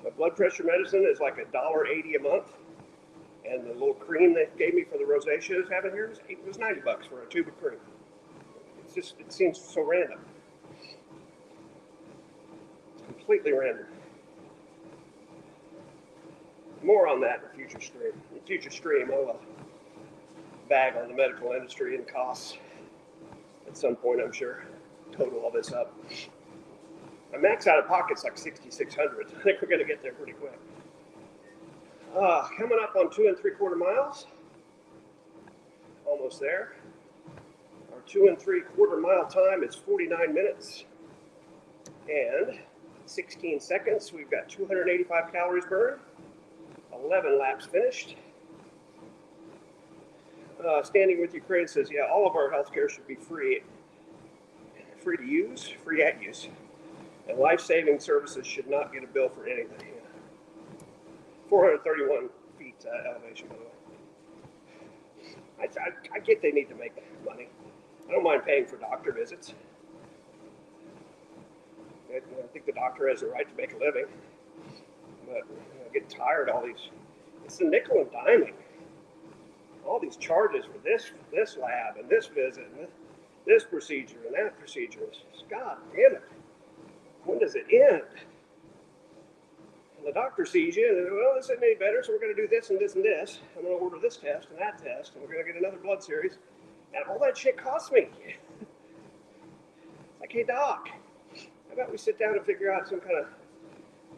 My blood pressure medicine is like $1.80 a month, and the little cream they gave me for the rosacea I was having here was $90 for a tube of cream. It seems so random. It's completely random. More on that in a future stream. I'll bag on the medical industry and costs at some point, I'm sure. Total all this up. My max out of pocket's like 6,600. I think we're going to get there pretty quick. Coming up on 2 3/4 miles. Almost there. Our 2 3/4 mile time is 49 minutes and 16 seconds. We've got 285 calories burned, 11 laps finished. Standing with Ukraine says, yeah, all of our healthcare should be free to use, free at use. And life-saving services should not get a bill for anything. 431 feet elevation, by the way. I get they need to make money. I don't mind paying for doctor visits. I think the doctor has the right to make a living. But I get tired of all these. It's the nickel and diming. All these charges for this lab and this visit and this procedure and that procedure. God damn it. When does it end? And the doctor sees you and, well, this isn't any better, so we're going to do this and this and this. I'm going to order this test and that test, and we're going to get another blood series. And all that shit costs me. It's like, hey, doc, how about we sit down and figure out some kind of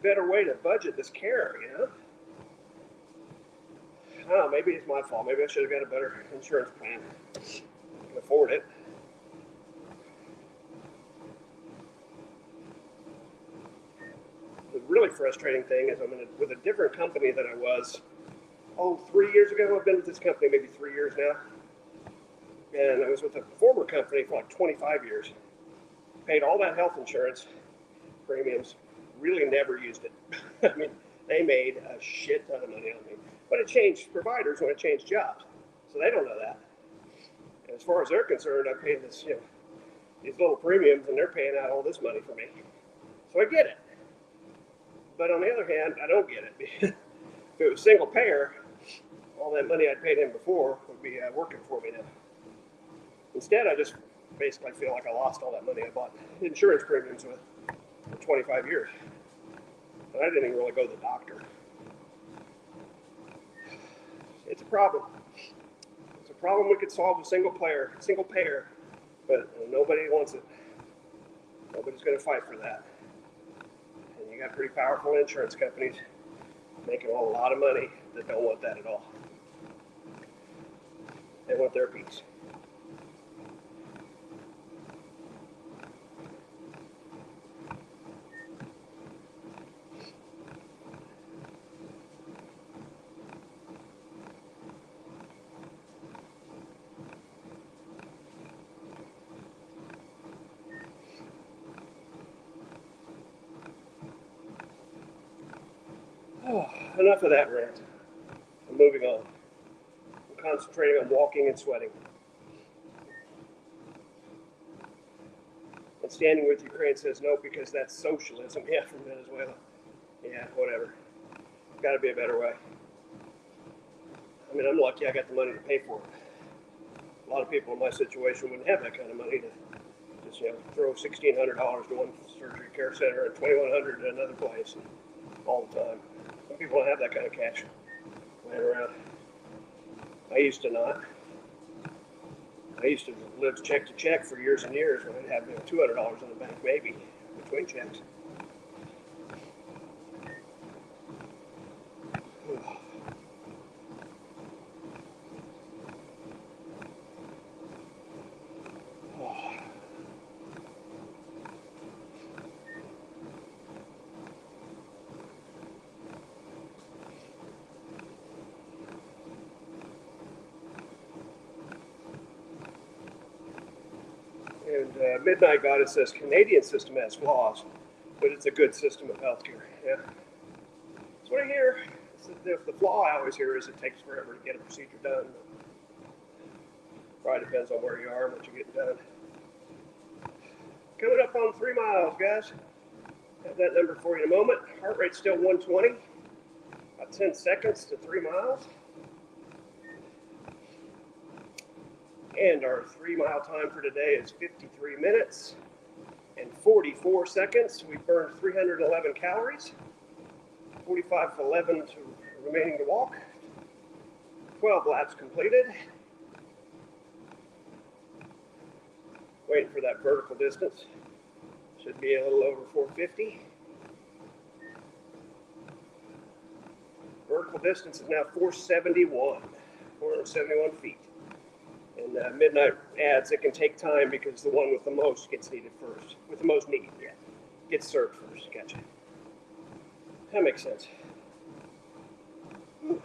better way to budget this care, you know? Oh, maybe it's my fault. Maybe I should have got a better insurance plan. I can afford it. The really frustrating thing is I'm with a different company than I was, 3 years ago. I've been with this company maybe 3 years now. And I was with a former company for like 25 years. Paid all that health insurance premiums, really never used it. I mean, they made a shit ton of money on me. But it changed providers when it changed jobs. So they don't know that. And as far as they're concerned, I paid this, these little premiums, and they're paying out all this money for me. So I get it. But on the other hand, I don't get it. If it was single payer, all that money I'd paid him before would be working for me now. Instead, I just basically feel like I lost all that money I bought insurance premiums with for 25 years. And I didn't even really go to the doctor. It's a problem. It's a problem we could solve with single payer, but nobody wants it. Nobody's going to fight for that. And you got pretty powerful insurance companies making a lot of money that don't want that at all. They want their piece. Enough of that rant. I'm moving on. I'm concentrating on walking and sweating. And standing with Ukraine says no because that's socialism. Yeah, from Venezuela. Yeah, whatever. Got to be a better way. I mean, I'm lucky I got the money to pay for it. A lot of people in my situation wouldn't have that kind of money to just, throw $1,600 to one surgery care center and $2,100 to another place all the time. Some people don't have that kind of cash laying around. I used to not. I used to live check to check for years and years when I'd have $200 in the bank, maybe, between checks. And Midnight Goddess says Canadian system has flaws, but it's a good system of healthcare. Yeah, that's what I hear. The flaw I always hear is it takes forever to get a procedure done. Probably depends on where you are and what you're getting done. Coming up on 3 miles, guys. Have that number for you in a moment. Heart rate's still 120. About 10 seconds to 3 miles. And our 3 mile time for today is 53 minutes and 44 seconds. We burned 311 calories, 45 remaining to walk, 12 laps completed. Waiting for that vertical distance. Should be a little over 450. Vertical distance is now 471 feet. And midnight adds it can take time because the one with the most gets needed first. With the most need, yeah. Gets served first. Gotcha. That makes sense. Whew.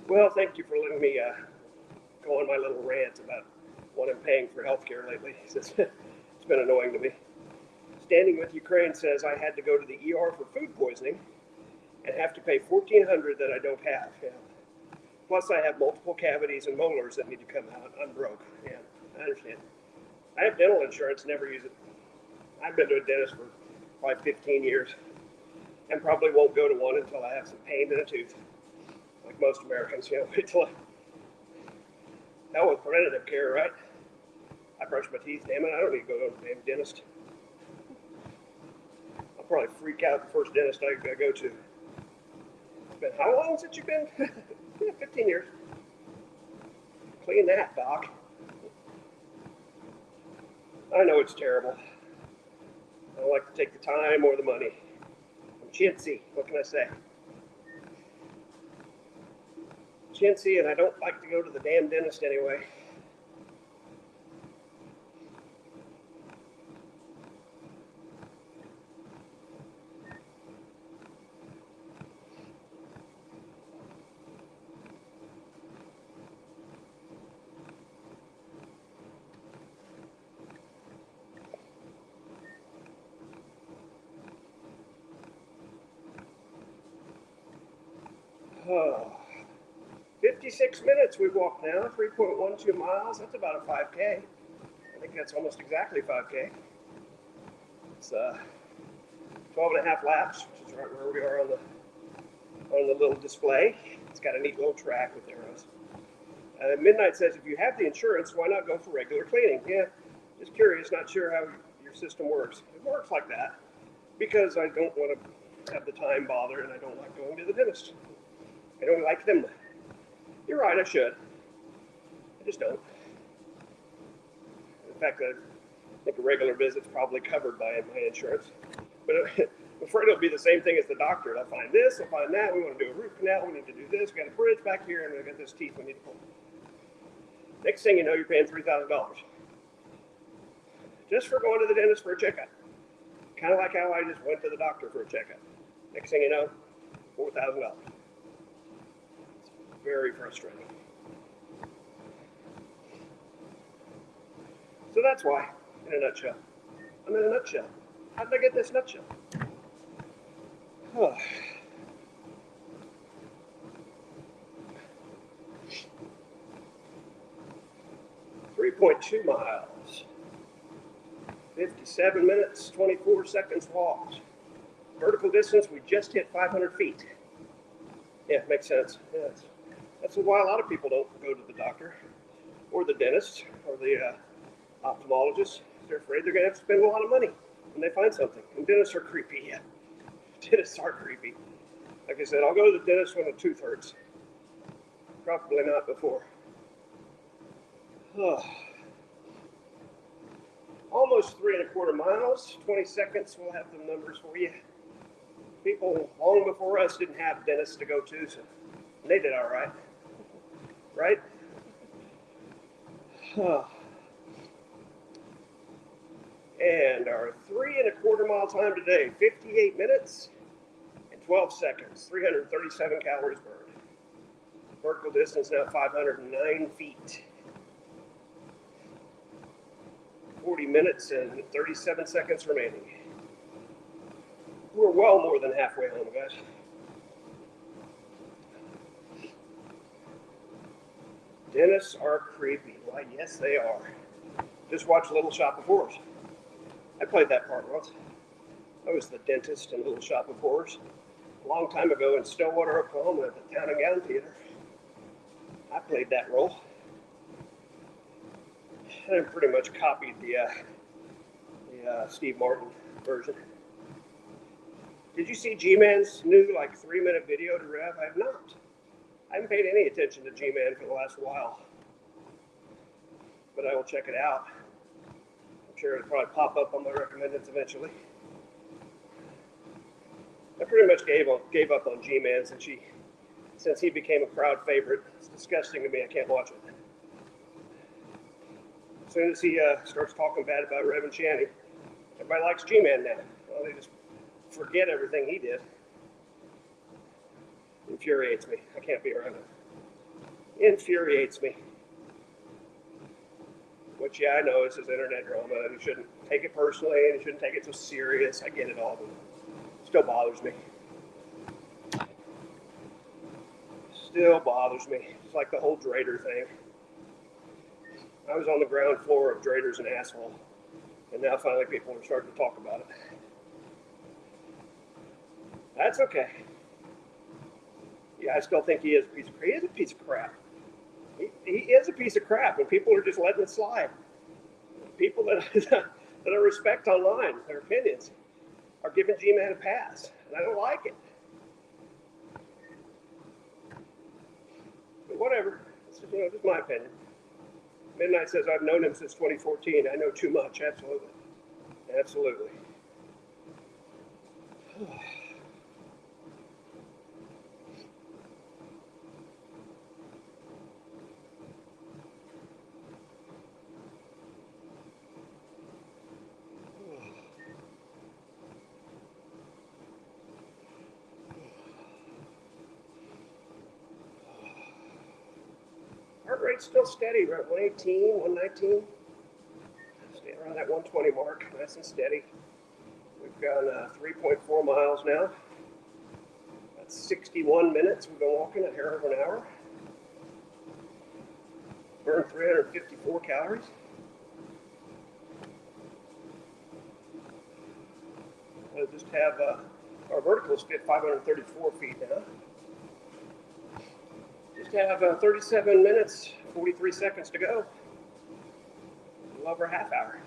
Well, thank you for letting me go on my little rant about what I'm paying for healthcare lately. It's been annoying to me. Standing with Ukraine says I had to go to the ER for food poisoning and have to pay $1,400 that I don't have. Yeah. Plus, I have multiple cavities and molars that need to come out. I'm broke. Yeah, I understand. I have dental insurance, never use it. I've been to a dentist for probably 15 years and probably won't go to one until I have some pain in a tooth. Like most Americans, wait till hell with preventative care, right? I brush my teeth, damn it, I don't need to go to a damn dentist. I'll probably freak out the first dentist I go to. It's been how long since you've been? Yeah, 15 years. Clean that, doc. I know it's terrible. I don't like to take the time or the money. I'm chintzy, what can I say? Chintzy, and I don't like to go to the damn dentist anyway. Oh. 56 minutes we've walked now, 3.12 miles. That's about a 5K. I think that's almost exactly 5K. It's 12 and a half laps, which is right where we are on the little display. It's got a neat little track with arrows. Midnight says, if you have the insurance, why not go for regular cleaning? Yeah, just curious, not sure how your system works. It works like that because I don't want to have the time bother and I don't like going to the dentist. I don't like them. You're right, I should. I just don't. In fact, I think a regular visit's probably covered by my insurance. But I'm afraid it'll be the same thing as the doctor. I'll find this, I'll find that. We want to do a root canal. We need to do this. We got a bridge back here, and we got this teeth we need to pull. Next thing you know, you're paying $3,000 just for going to the dentist for a checkup. Kind of like how I just went to the doctor for a checkup. Next thing you know, $4,000. Very frustrating. So that's why, in a nutshell. I'm in a nutshell. How did I get this nutshell? 3.2 miles. 57 minutes, 24 seconds walked. Vertical distance, we just hit 500 feet. Yeah, makes sense. Yeah, that's why a lot of people don't go to the doctor or the dentist or the ophthalmologist. They're afraid they're going to have to spend a lot of money when they find something. And dentists are creepy. Yeah, dentists are creepy. Like I said, I'll go to the dentist when a tooth hurts. Probably not before. Almost 3.25 miles. 20 seconds. We'll have the numbers for you. People long before us didn't have dentists to go to, so they did all right. Right? And our 3.25 mile time today, 58 minutes and 12 seconds, 337 calories burned. Vertical distance now 509 feet. 40 minutes and 37 seconds remaining. We're well more than halfway home, guys. Dentists are creepy. Why, yes, they are. Just watch Little Shop of Horrors. I played that part once. I was the dentist in Little Shop of Horrors a long time ago in Stillwater, Oklahoma at the Town and Gown Theater. I played that role. And I pretty much copied the Steve Martin version. Did you see G-Man's new like 3-minute video to rev? I have not. I haven't paid any attention to G-Man for the last while, but I will check it out. I'm sure it'll probably pop up on my recommendeds eventually. I pretty much gave up on G-Man since he became a crowd favorite. It's disgusting to me. I can't watch it. As soon as he starts talking bad about Rev and Shanny, everybody likes G-Man now. Well, they just forget everything he did. Infuriates me. I can't be around him. Infuriates me. Which, yeah, I know this is internet drama, and you shouldn't take it personally, and you shouldn't take it so serious. I get it all, but it still bothers me. Still bothers me. It's like the whole Drader thing. I was on the ground floor of Drader's an asshole, and now finally people are starting to talk about it. That's okay. Yeah, I still think he is a piece of crap. He is a piece of crap. He is a piece of crap, and people are just letting it slide. People that I respect online, their opinions, are giving G-Man a pass, and I don't like it. But whatever. It's just my opinion. Midnight says, I've known him since 2014. I know too much. Absolutely. Absolutely. Heart rate's still steady. We're at 118, 119. Staying around that 120 mark, nice and steady. We've gone 3.4 miles now. That's 61 minutes. We've been walking a hair over an hour. Burned 354 calories. We'll just have our verticals fit 534 feet now. Just have 37 minutes, 43 seconds to go. A little over a half hour.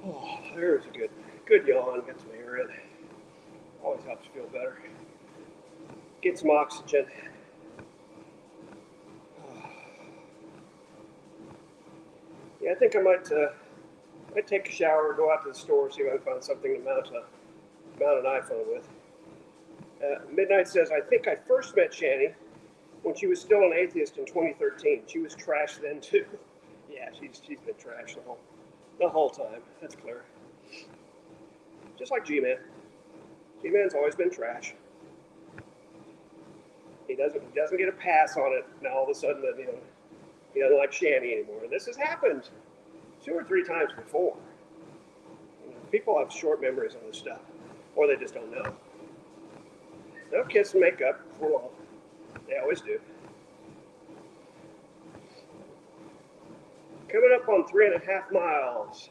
Oh, there's a good yawn. Get some air in. Always helps you feel better. Get some oxygen. Yeah, I think I might take a shower, go out to the store, see if I can find something to mount an iPhone with. Midnight says, I think I first met Shanny when she was still an atheist in 2013. She was trash then too. Yeah, she's been trash the whole time. That's clear. Just like G-Man. G-Man's always been trash. He doesn't get a pass on it. Now all of a sudden that he doesn't like Shanny anymore. This has happened 2 or 3 times before. People have short memories on this stuff, or they just don't know. They'll kiss and make up before long. They always do. Coming up on 3.5 miles.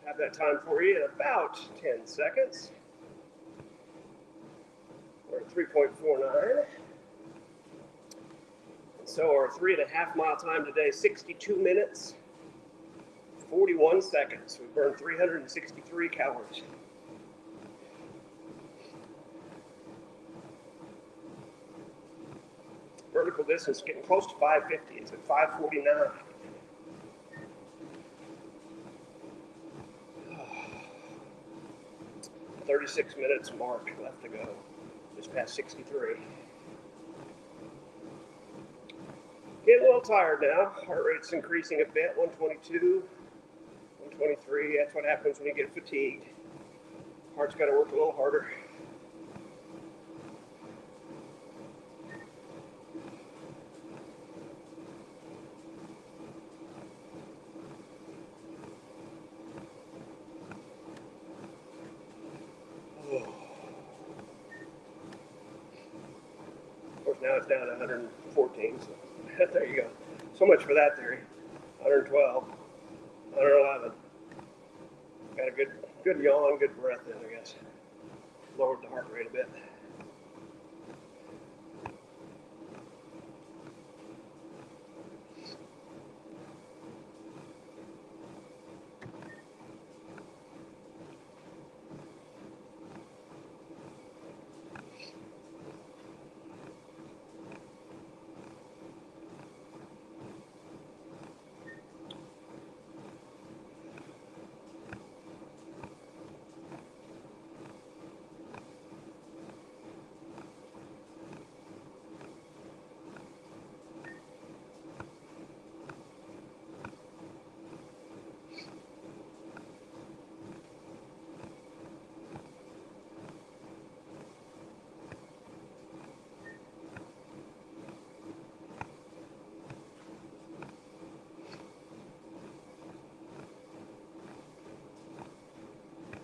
Have that time for you in about 10 seconds. We're at 3.49. So our 3.5 mile time today, 62 minutes, 41 seconds. We burned 363 calories. Vertical distance getting close to 550. It's at 549. 36 minutes mark left to go. Just past 63. Getting a little tired now. Heart rate's increasing a bit. 122, 123. That's what happens when you get fatigued. Heart's got to work a little harder. Of course, now it's down to 114. So there you go. So much for that theory. 112, 111. Got a good yawn, good breath in, I guess. Lowered the heart rate a bit.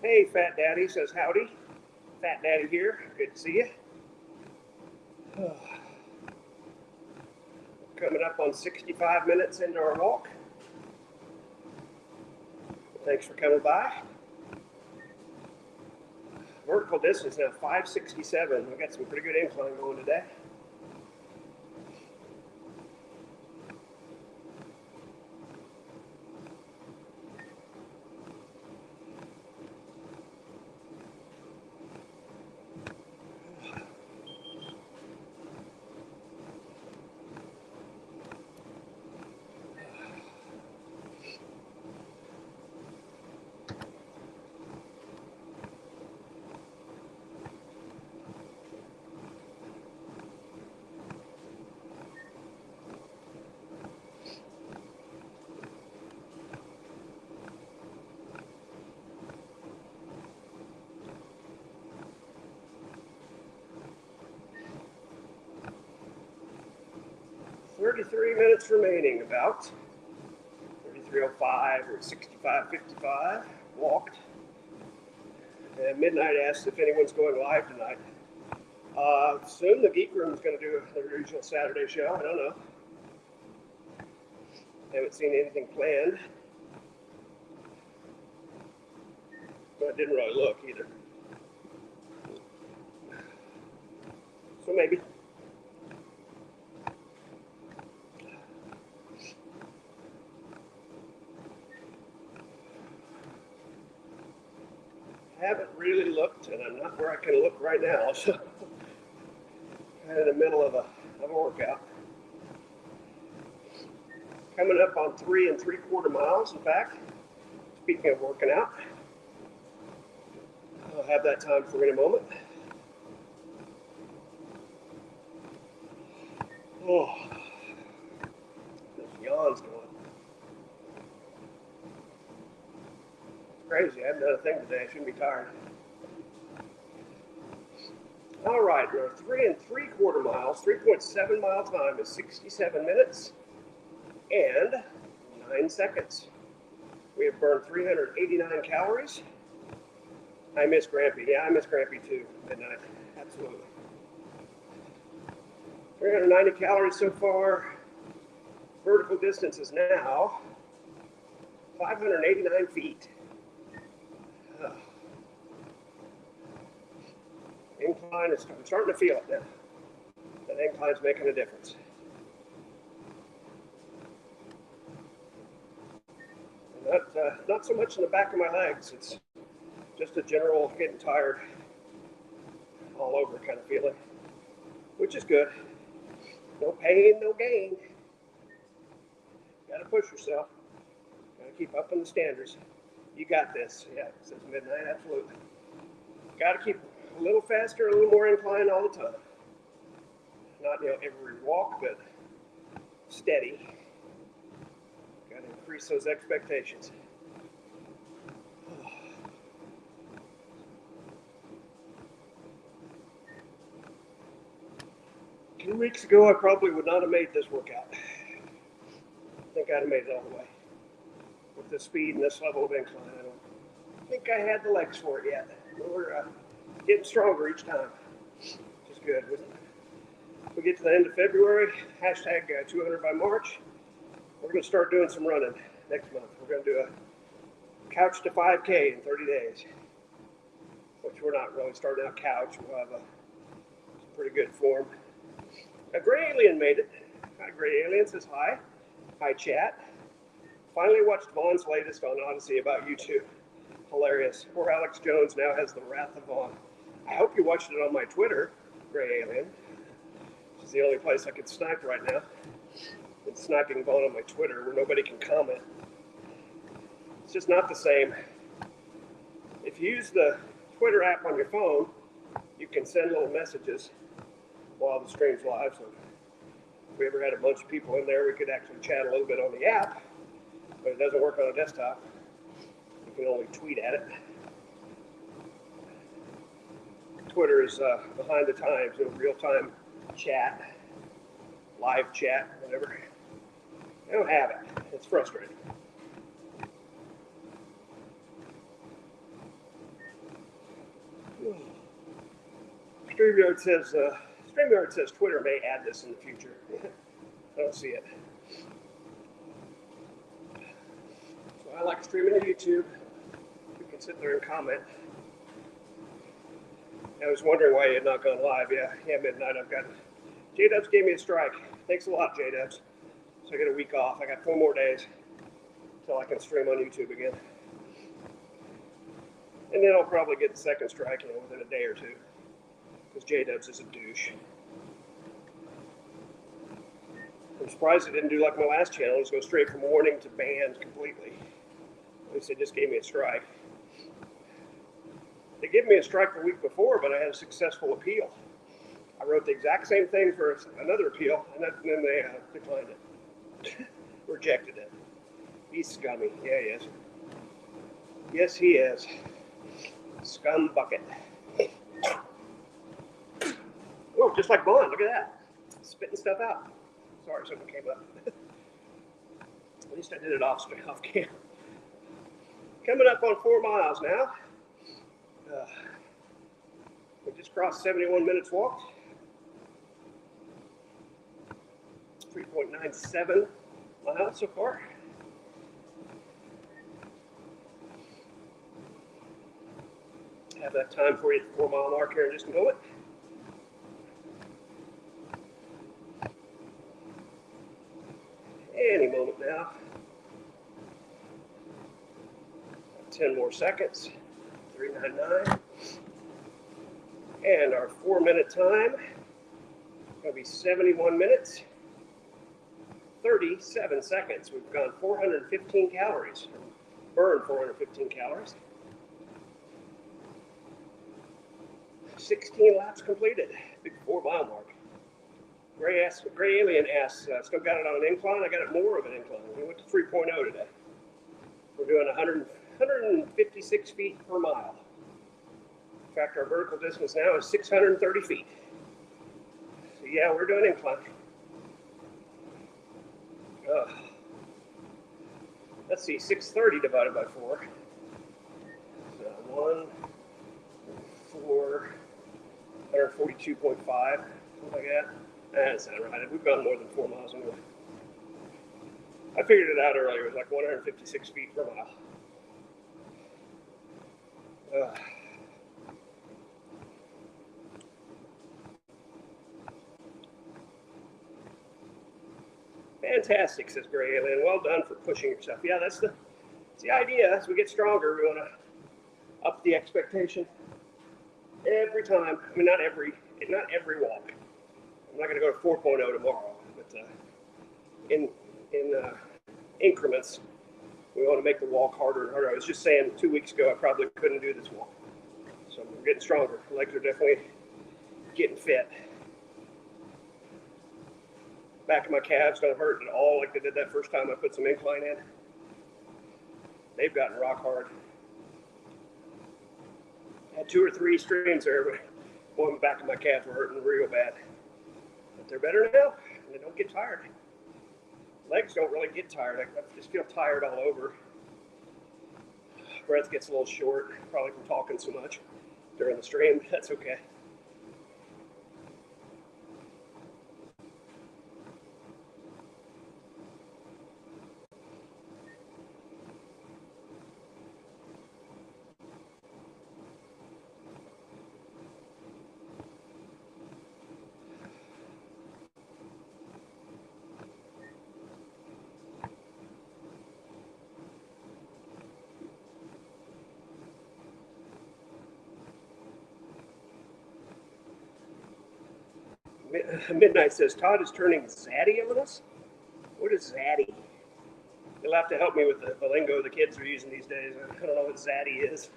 Hey, Fat Daddy says howdy. Fat Daddy here. Good to see you. Coming up on 65 minutes into our walk. Thanks for coming by. Vertical distance now 567. We got some pretty good incline going today. .33 minutes remaining, about 33:05 or 65:55. Walked. And Midnight asked if anyone's going live tonight. Soon the Geek Room is going to do their usual Saturday show. I don't know. Haven't seen anything planned. But I didn't really look either. So maybe. Haven't really looked, and I'm not where I can look right now, so kind of in the middle of a workout. Coming up on 3 3/4 miles. In fact, speaking of working out, I'll have that time for you in a moment. Oh, those yawns going. Crazy. I haven't done a thing today. I shouldn't be tired. All right, we're 3 3/4 miles. 3.7 mile time is 67 minutes and 9 seconds. We have burned 389 calories. I miss Grampy. Yeah, I miss Grampy too. Midnight. Absolutely. 390 calories so far. Vertical distance is now 589 feet. Incline is, I'm starting to feel it now. That incline is making a difference. And not so much in the back of my legs. It's just a general getting tired all over kind of feeling, which is good. No pain, no gain. Got to push yourself. Got to keep up in the standards. You got this. Yeah, says Midnight. Absolutely. Got to keep a little faster, a little more incline all the time. Not every walk, but steady. Got to increase those expectations. 2 weeks ago, I probably would not have made this workout. I think I'd have made it all the way. With this speed and this level of incline, I don't think I had the legs for it yet. We're getting stronger each time, which is good. We get to the end of February, hashtag 200 by March, we're going to start doing some running next month. We're going to do a couch to 5K in 30 days, which we're not really starting out couch. We'll have a pretty good form. A Gray Alien made it. Hi, Gray Alien says hi. Hi, chat. Finally watched Vaughn's latest on Odyssey about you two. Hilarious. Poor Alex Jones now has the wrath of Vaughn. I hope you watched it on my Twitter, Gray Alien. Which is the only place I can snipe right now. It's sniping Vaughn on my Twitter where nobody can comment. It's just not the same. If you use the Twitter app on your phone, you can send little messages while the stream's live. So if we ever had a bunch of people in there, we could actually chat a little bit on the app, but it doesn't work on a desktop. You can only tweet at it. Twitter is behind the times, real-time chat, live chat, whatever. I don't have it. It's frustrating. StreamYard says Twitter may add this in the future. I don't see it. So I like streaming to YouTube. You can sit there and comment. I was wondering why you had not gone live. Yeah, midnight. J-Dubs gave me a strike. Thanks a lot, J-Dubs. So I get a week off. I got 4 more days until I can stream on YouTube again. And then I'll probably get the second strike within a day or two. Because J-Dubs is a douche. I'm surprised it didn't do like my last channel. Just go straight from warning to banned completely. At least they just gave me a strike. They gave me a strike the week before, but I had a successful appeal. I wrote the exact same thing for another appeal, and then they declined it. Rejected it. He's scummy. Yeah, he is. Yes, he is. Scum bucket. Oh, just like Bond. Look at that. Spitting stuff out. Sorry, something came up. At least I did it off cam. Coming up on 4 miles now. We just crossed 71 minutes walked. 3.97 miles so far. Have that time for you at the 4 mile mark here in just a moment. Any moment now. 10 more seconds. 3:99. And our 4-minute time going to be 71 minutes, 37 seconds. We've gone 415 calories, burned 415 calories. 16 laps completed, big 4 mile mark. Gray Alien asks, still got it on an incline? I got it more of an incline. We went to 3.0 today. We're doing 156 feet per mile. In fact, our vertical distance now is 630 feet. So yeah, we're doing incline. Let's see, 630 divided by 4. So 142.5, something like that. That's not right. We've gone more than 4 miles anyway. I figured it out earlier. It was like 156 feet per mile. Fantastic, says Gray Alien. Well done for pushing yourself. Yeah, that's the idea. As we get stronger, we want to up the expectation every time. I mean, not every walk. I'm not going to go to 4.0 tomorrow, but in increments, we want to make the walk harder and harder. I was just saying 2 weeks ago I probably couldn't do this walk, so we're getting stronger. Legs are definitely getting fit. Back of my calves don't hurt at all like they did that first time I put some incline in. They've gotten rock hard. I had 2 or 3 streams there, but one back of my calves were hurting real bad. But they're better now, and they don't get tired. Legs don't really get tired. I just feel tired all over. Breath gets a little short, probably from talking so much during the stream. That's okay. Midnight says, Todd is turning zaddy on us? What is zaddy? You'll have to help me with the lingo the kids are using these days. I don't know what zaddy is.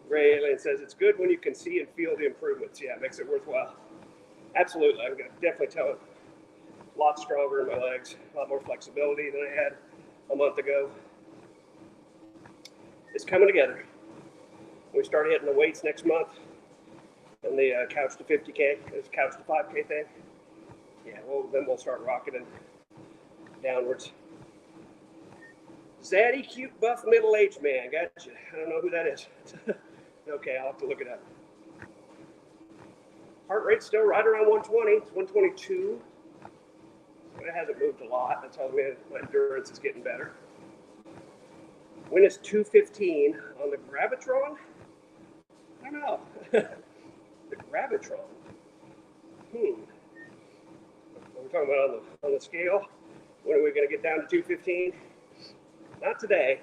Ray Alien says, it's good when you can see and feel the improvements. Yeah, it makes it worthwhile. Absolutely. I'm going to definitely tell it. A lot stronger in my legs, a lot more flexibility than I had a month ago. It's coming together. We start hitting the weights next month. And the couch to 50K, this couch to 5K thing. Yeah, then we'll start rocketing downwards. Zaddy, cute, buff, middle-aged man. Gotcha. I don't know who that is. Okay, I'll have to look it up. Heart rate's still right around 120. It's 122. So it hasn't moved a lot. That tells me my endurance is getting better. When is 215 on the Gravitron? I don't know. The Gravitron. We're talking about on the scale. When are we going to get down to 215? Not today.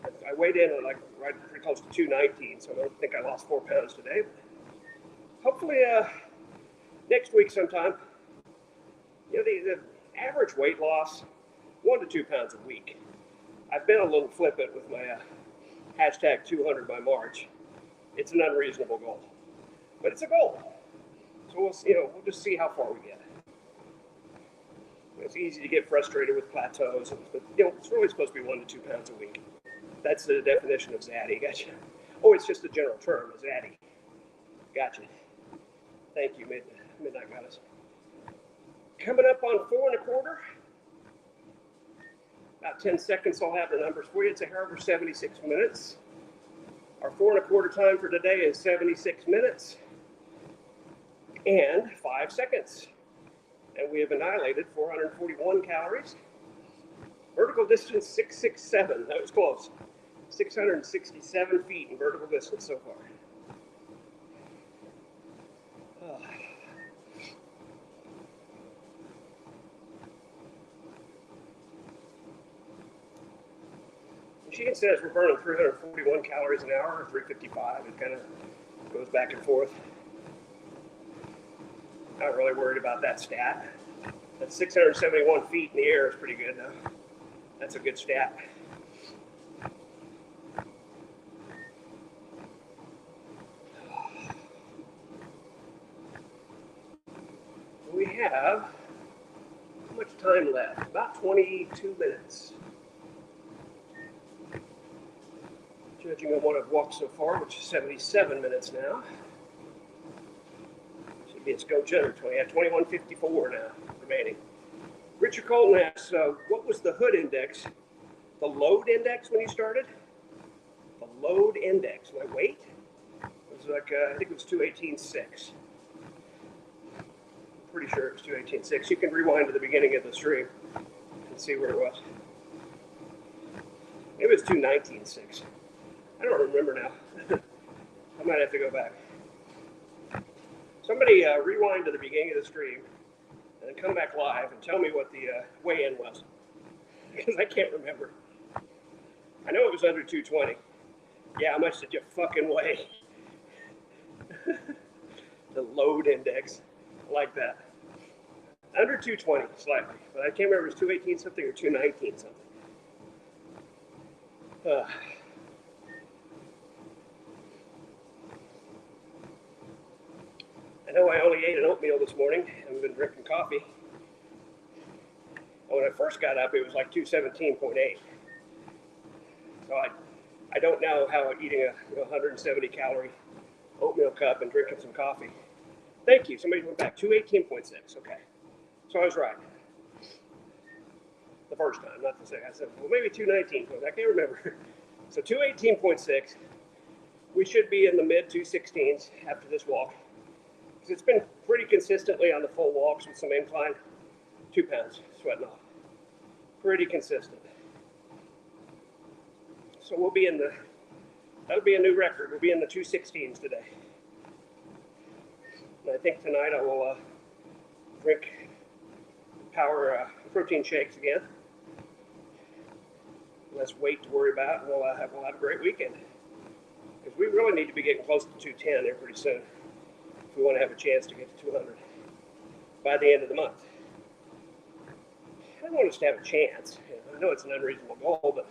I weighed in at right pretty close to 219, so I don't think I lost 4 pounds today. Hopefully next week sometime. The average weight loss, 1 to 2 pounds a week. I've been a little flippant with my hashtag 200 by March. It's an unreasonable goal, but it's a goal. So we'll just see how far we get. It's easy to get frustrated with plateaus, but it's really supposed to be 1 to 2 pounds a week. That's the definition of zaddy. Gotcha. Oh, it's just a general term, a zaddy. Gotcha. Thank you, Midnight Goddess. Coming up on 4 1/4. About 10 seconds, I'll have the numbers for you. It's a hair over 76 minutes. Our 4 1/4 time for today is 76 minutes and 5 seconds. And we have annihilated 441 calories. Vertical distance 667. That was close. 667 feet in vertical distance so far. Machine says we're burning 341 calories an hour, or 355. It kind of goes back and forth. Not really worried about that stat. That 671 feet in the air is pretty good, though. That's a good stat. We have how much time left? About 22 minutes. Judging on what I've walked so far, which is 77 minutes now. Should be a Scotch under 20. Yeah, 21:54 now remaining. Richard Colton asks, what was the hood index? The load index when you started? The load index. My weight? It was I think it was 218.6. I'm pretty sure it was 218.6. You can rewind to the beginning of the stream and see where it was. Maybe it was 219.6. I don't remember now. I might have to go back. Somebody rewind to the beginning of the stream and then come back live and tell me what the weigh-in was. Because I can't remember. I know it was under 220. Yeah, how much did you fucking weigh? The load index. I like that. Under 220, slightly. But I can't remember if it was 218 something or 219 something. I know I only ate an oatmeal this morning. I haven't been drinking coffee. When I first got up, it was like 217.8. So I don't know how eating a 170 calorie oatmeal cup and drinking some coffee. Thank you. Somebody went back. 218.6. Okay. So I was right. The first time, not the second. I said, well, maybe 219. I can't remember. So 218.6. We should be in the mid 216s after this walk. Because it's been pretty consistently on the full walks with some incline. 2 pounds sweating off. Pretty consistent. So we'll be in that'll be a new record. We'll be in the 216s today. And I think tonight I will drink power protein shakes again. Less weight to worry about, and we'll have a great weekend. Because we really need to be getting close to 210 there pretty soon if we want to have a chance to get to 200 by the end of the month. I don't want us to have a chance. I know it's an unreasonable goal, but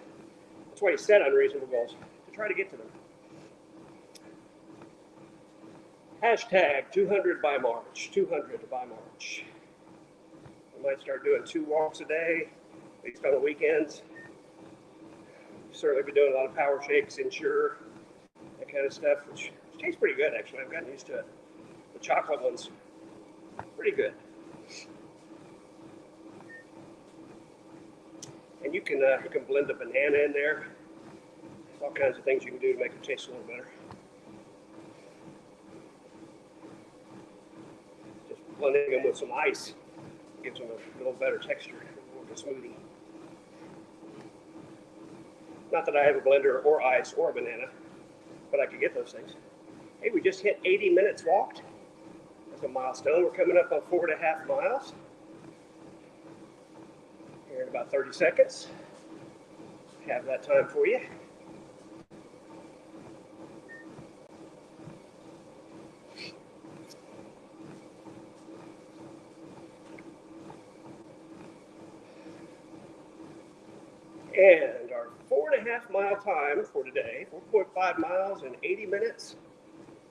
that's why you set unreasonable goals, to try to get to them. Hashtag 200 by March, 200 by March. We might start doing 2 walks a day, at least on the weekends. Certainly been doing a lot of power shakes, Ensure, that kind of stuff, which tastes pretty good actually. I've gotten used to it. The chocolate ones, pretty good. And you can blend a banana in there. There's all kinds of things you can do to make it taste a little better. blending them with some ice gives them a little better texture, more of a smoothie. Not that I have a blender or ice or a banana, but I could get those things. Hey, we just hit 80 minutes walked. That's a milestone. We're coming up on 4.5 miles. Here in about 30 seconds. Have that time for you. And our 4.5 mile time for today, 4.5 miles in 80 minutes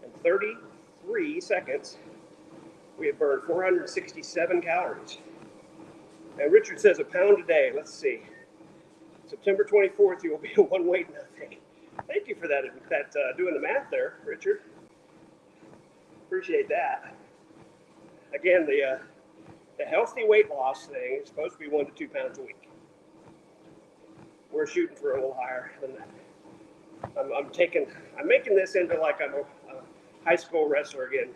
and 33 seconds. We have burned 467 calories. And Richard says a pound a day. Let's see. September 24th, you will be a one weight nothing. Thank you for that doing the math there, Richard. Appreciate that. Again, the healthy weight loss thing is supposed to be 1 to 2 pounds a week. We're shooting for a little higher than that. I'm making this into like I'm a high school wrestler again,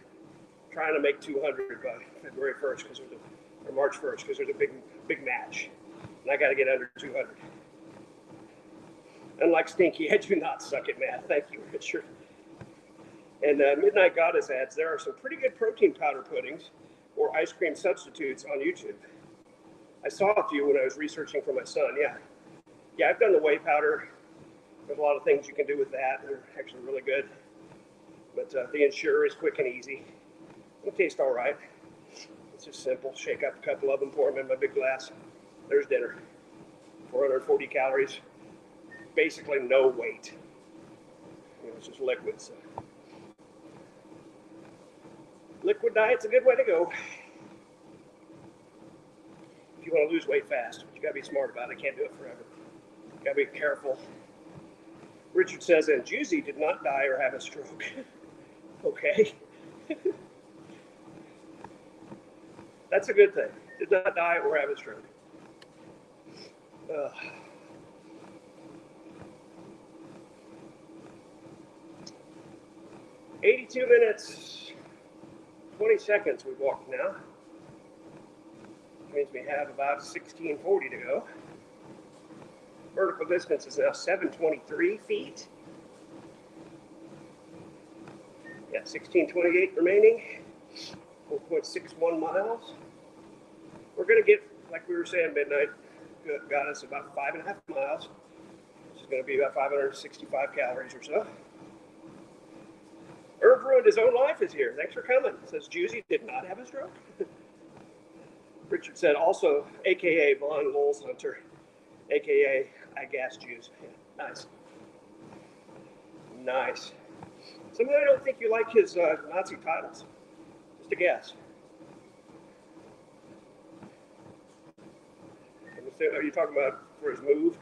trying to make 200 by February 1st or March 1st because there's a big match, and I got to get under 200. Unlike Stinky, I do not suck at math. Thank you, Richard. And Midnight Goddess adds, there are some pretty good protein powder puddings or ice cream substitutes on YouTube. I saw a few when I was researching for my son. Yeah, I've done the whey powder. There's a lot of things you can do with that. They're actually really good. But the Ensure is quick and easy. It tastes all right. It's just simple. Shake up a couple of them, pour them in my big glass. There's dinner. 440 calories. Basically no weight. It's just liquids. Liquid diet's a good way to go. If you want to lose weight fast, but you gotta be smart about it. Can't do it forever. Gotta be careful. Richard says, and Juicy did not die or have a stroke. Okay. That's a good thing. Did not die or have a stroke. 82 minutes, 20 seconds we've walked now. That means we have about 1640 to go. Vertical distance is now 723 feet. Yeah, 1628 remaining, 4.61 miles. We're gonna get, like we were saying, Midnight got us about 5.5 miles. This is gonna be about 565 calories or so. Herb ruined his own life is here. Thanks for coming. Says Juicy did not have a stroke. Richard said also, AKA Von Lowell's Hunter, AKA I Gas Juice. Yeah, nice. Nice. Somebody I don't think you like his Nazi titles. Just a guess. Are you talking about for his move?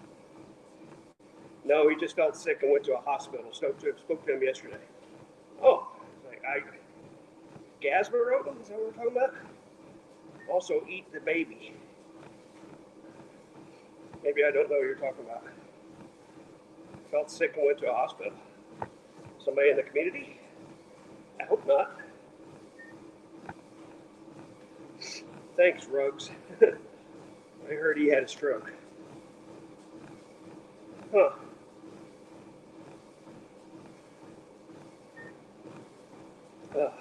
No, he just felt sick and went to a hospital. Spoke to him yesterday. Oh, Gasper wrote them? Is that what we're talking about? Also, Eat the Baby. Maybe I don't know what you're talking about. Felt sick and went to a hospital. Somebody in the community? I hope not. Thanks, Ruggs. I heard he had a stroke. Huh. I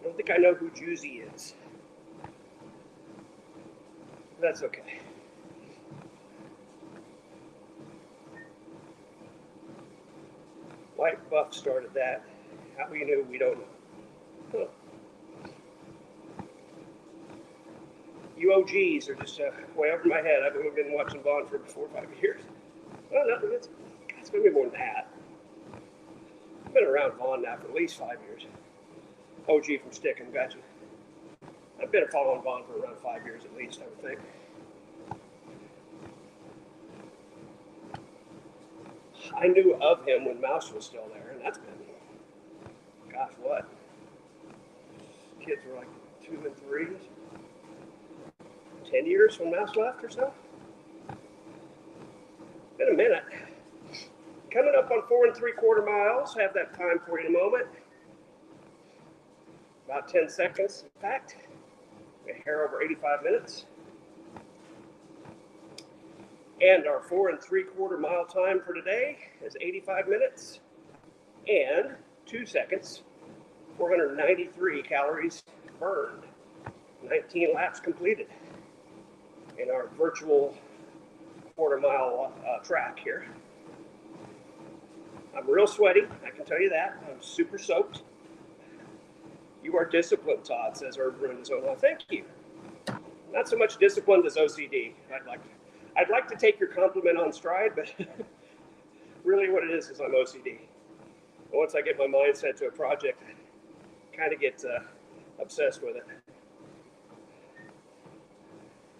don't think I know who Juicy is. That's okay. White Buff started that. How we knew, we don't know. Huh. You OGs are just way over my head. I've been watching Vaughn for 4 or 5 years. Well, no, it's going to be more than that. I've been around Vaughn now for at least 5 years. OG from Stickum, gotcha. I've been following Vaughn for around 5 years at least, I would think. I knew of him when Mouse was still there, and that's been, gosh, what? Kids were like 2 and 3. 10 years when Mouse left or so? Been a minute. Coming up on 4 3/4 miles. Have that time for you in a moment. about 10 seconds, in fact. A hair over 85 minutes. And our 4 3/4 mile time for today is 85 minutes and 2 seconds, 493 calories burned, 19 laps completed in our virtual quarter-mile track here. I'm real sweaty, I can tell you that. I'm super soaked. You are disciplined, Todd, says Herb Renzola. Thank you. Not so much disciplined as OCD. I'd like to take your compliment on stride, but really what it is I'm OCD. Once I get my mindset to a project, I kind of get obsessed with it.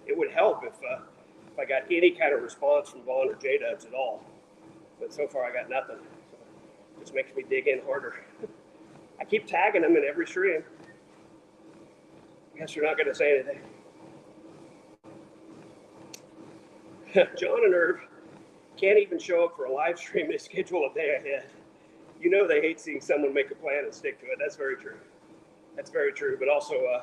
It would help if I got any kind of response from Vaughn or J-Dubs at all. But so far I got nothing. So it just makes me dig in harder. I keep tagging them in every stream. I guess you're not going to say anything. John and Irv can't even show up for a live stream. They schedule a day ahead. You know they hate seeing someone make a plan and stick to it. That's very true. That's very true. But also,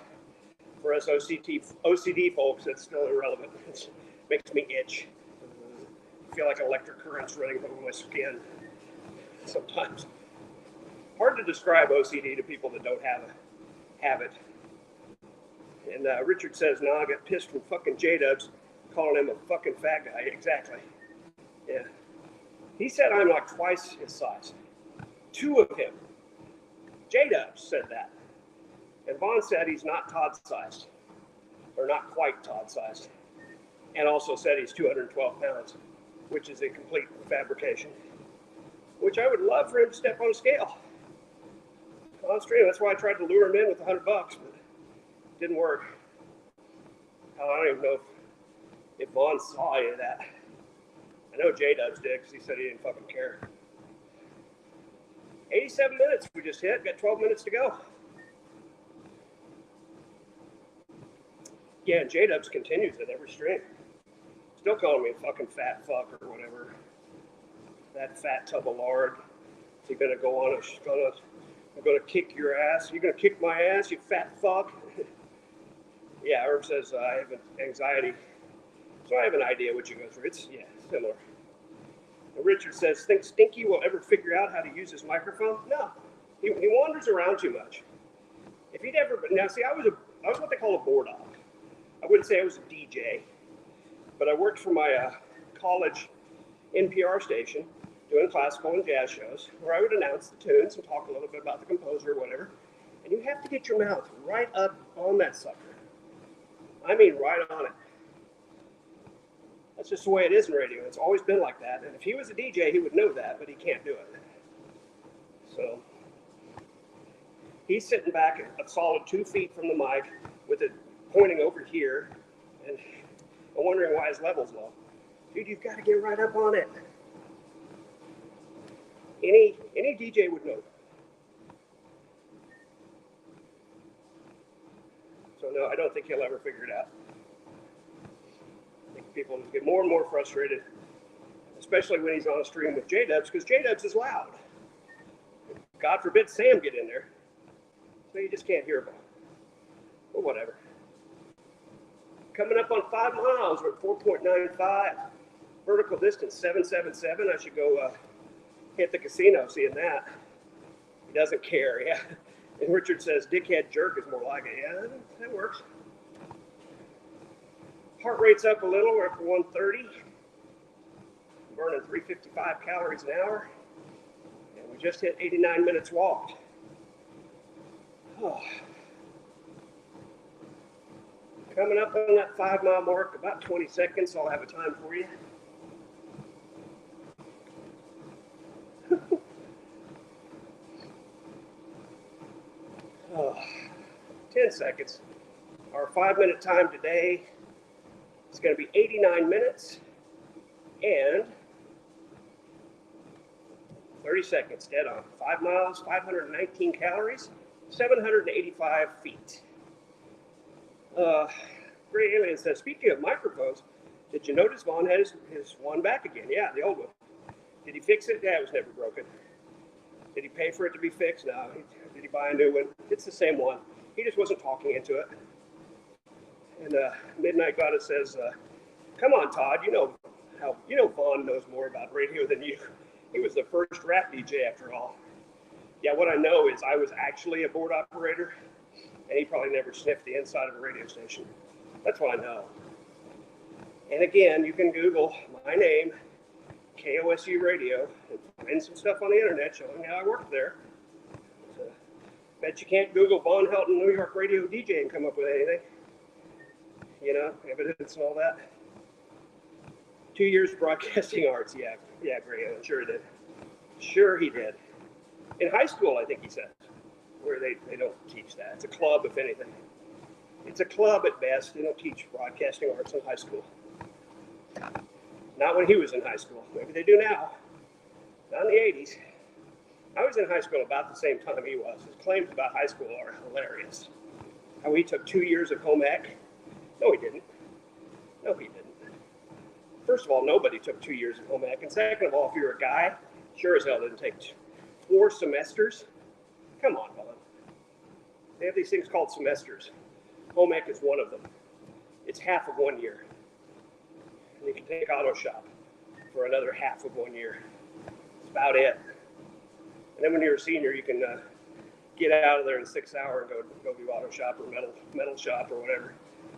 for us OCD folks, that's still irrelevant. It makes me itch. I feel like electric currents running over my skin sometimes. Hard to describe OCD to people that don't have it. And Richard says, "No, I got pissed from fucking J-Dubs, calling him a fucking fat guy." Exactly. Yeah. He said I'm like twice his size. 2 of him. J-Dubs said that. And Vaughn said he's not Todd-sized. Or not quite Todd-sized. And also said he's 212 pounds, which is a complete fabrication. Which I would love for him to step on a scale. On stream. That's why I tried to lure him in with $100, but it didn't work. I don't even know if Vaughn saw any of that. I know J-Dubs did because he said he didn't fucking care. 87 minutes we just hit. Got 12 minutes to go. Yeah, and J-Dubs continues at every stream. Still calling me a fucking fat fuck or whatever. That fat tub of lard. Is he going to go on I'm going to kick your ass? You're going to kick my ass, you fat fuck? Yeah, Herb says I have anxiety. So I have an idea what you go through. It's, similar. And Richard says, think Stinky will ever figure out how to use his microphone? No. He wanders around too much. If he'd ever, now see, I was what they call a board dog. I wouldn't say I was a DJ, but I worked for my college NPR station doing classical and jazz shows where I would announce the tunes and talk a little bit about the composer or whatever. And you have to get your mouth right up on that sucker. I mean, right on it. That's just the way it is in radio. It's always been like that. And if he was a DJ, he would know that, but he can't do it. So he's sitting back a solid 2 feet from the mic with it pointing over here. And I'm wondering why his level's low. Dude, you've got to get right up on it. Any DJ would know that. So no, I don't think he'll ever figure it out. I think people get more and more frustrated, especially when he's on a stream with J-Dubs, because J-Dubs is loud. God forbid Sam get in there. So you just can't hear about it. But whatever. Coming up on 5 miles, we're at 4.95. Vertical distance, 777. I should go hit the casino seeing that. He doesn't care, yeah. And Richard says, dickhead jerk is more like it. Yeah, that works. Heart rate's up a little. We're up to 130. Burning 355 calories an hour. And we just hit 89 minutes walked. Oh. Coming up on that 5 mile mark, about 20 seconds, I'll have a time for you. Oh, 10 seconds. Our 5-minute time today is going to be 89 minutes and 30 seconds, dead on. 5 miles, 519 calories, 785 feet. Gray Alien says, speaking of microphones, did you notice Vaughn had his one back again? Yeah, the old one. Did he fix it? Yeah, it was never broken. Did he pay for it to be fixed? No. Did he buy a new one? It's the same one. He just wasn't talking into it. And Midnight Goddess says, come on, Todd, Vaughn knows more about radio than you. He was the first rap DJ after all. Yeah, what I know is I was actually a board operator, and he probably never sniffed the inside of a radio station. That's what I know. And again, you can Google my name, KOSU Radio, and find some stuff on the internet showing how I worked there. So, bet you can't Google Von Helton New York radio DJ and come up with anything. Evidence and all that. 2 years broadcasting arts, yeah, Graham, sure he did. Sure he did. In high school, I think he said, where they don't teach that. It's a club, if anything. It's a club at best. They don't teach broadcasting arts in high school. Not when he was in high school. Maybe they do now. Not in the 80s. I was in high school about the same time he was. His claims about high school are hilarious. How he took 2 years of home ec. No, he didn't. No, he didn't. First of all, nobody took 2 years of home ec. And second of all, if you're a guy, sure as hell didn't take 4 semesters. Come on, Vaughn. They have these things called semesters. Home ec is one of them. It's half of 1 year. And you can take auto shop for another half of 1 year. That's about it. And then when you're a senior, you can get out of there in 6 hours and go do auto shop or metal shop or whatever.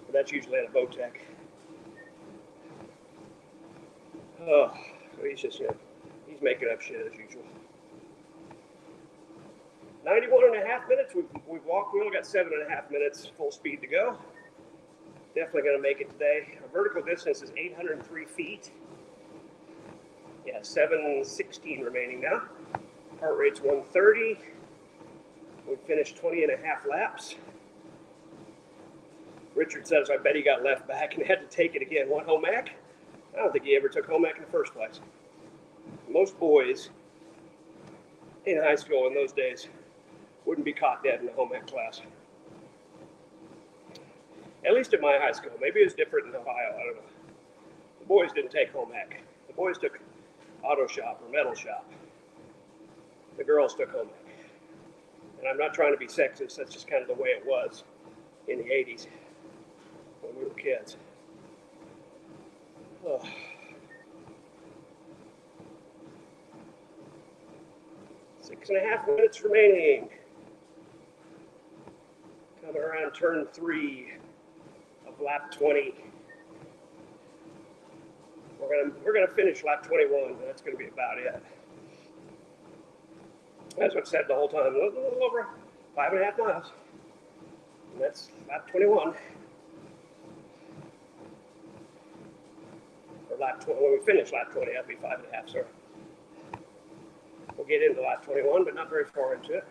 But that's usually at a Votech. Oh, so he's just, he's making up shit as usual. 91.5 minutes. We've walked. We only got 7.5 minutes full speed to go. Definitely going to make it today. Our vertical distance is 803 feet. Yeah, 716 remaining now. Heart rate's 130. We finished 20.5 laps. Richard says, I bet he got left back and had to take it again. What, home ec? I don't think he ever took home ec in the first place. Most boys in high school in those days wouldn't be caught dead in a home ec class. At least at my high school. Maybe it was different in Ohio. I don't know. The boys didn't take home ec. The boys took auto shop or metal shop. The girls took home ec. And I'm not trying to be sexist. That's just kind of the way it was in the 80s when we were kids. Oh. 6.5 minutes remaining. Coming around turn 3 of lap 20. We're gonna finish lap 21. That's gonna be about it. As I've said the whole time, a little over 5.5 miles. And that's lap 21. Or lap 20. When we finish lap 20, that'll be 5.5. Sorry. We'll get into lap 21, but not very far into it.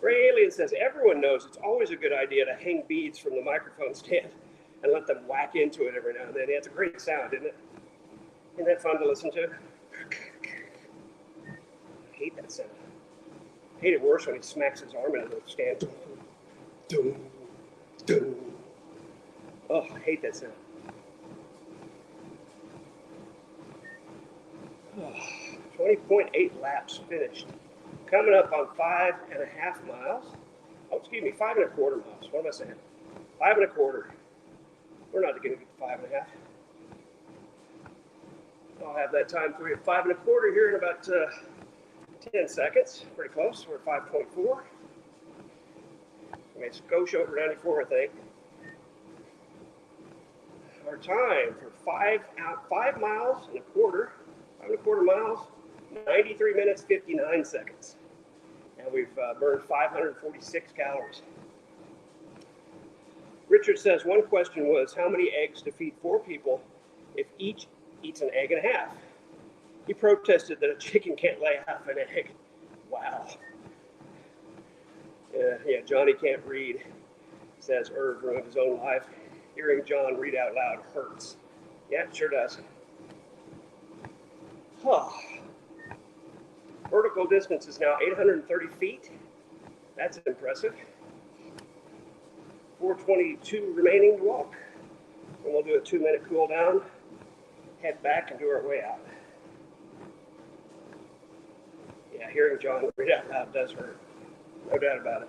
Ray Alien says, everyone knows it's always a good idea to hang beads from the microphone stand and let them whack into it every now and then. It's a great sound, isn't it? Isn't that fun to listen to? I hate that sound. I hate it worse when he smacks his arm into the stand. Dum, dum. Oh, I hate that sound. Oh, 20.8 laps finished. Coming up on 5.5 miles. Oh, excuse me, 5.25 miles. What am I saying? 5.25. We're not going to get to 5.5. I'll have that time for you at 5.25 here in about 10 seconds. Pretty close. We're at 5.4. Okay, Scotia over 94, I think. Our time for 5 miles and a quarter, 5.25 miles, 93 minutes, 59 seconds. And we've burned 546 calories. Richard says, one question was, how many eggs to feed 4 people if each eats an egg and a half? He protested that a chicken can't lay half an egg. Wow. Yeah, Johnny can't read. Says Irv ruined his own life. Hearing John read out loud hurts. Yeah, it sure does. Oh. Vertical distance is now 830 feet. That's impressive. 422 remaining to walk. And we'll do a 2-minute cool down, head back and do our way out. Yeah, hearing John read out loud does hurt. No doubt about it.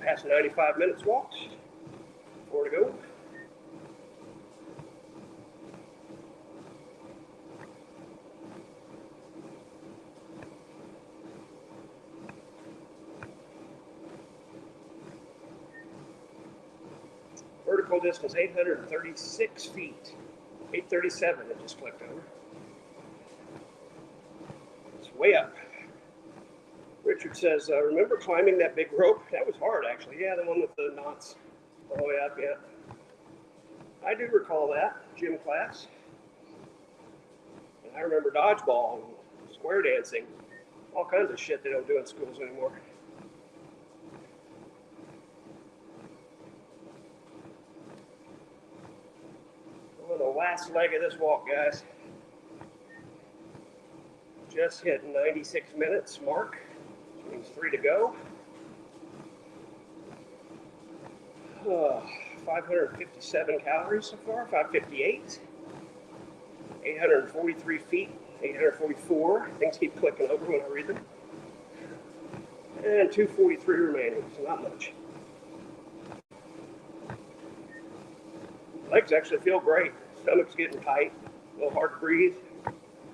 past 95 minutes walked. 4 to go. Vertical distance 836 feet. 837 it just clicked over. It's way up. Richard says, remember climbing that big rope? That was hard, actually. Yeah, the one with the knots all the way up, yeah. I do recall that, gym class. And I remember dodgeball and square dancing. All kinds of shit they don't do in schools anymore. Well, the last leg of this walk, guys. Just hit 96 minutes mark. Which means 3 to go. 557 calories so far, 558. 843 feet, 844. Things keep clicking over when I read them. And 243 remaining, so not much. Legs actually feel great. Stomach's getting tight, a little hard to breathe.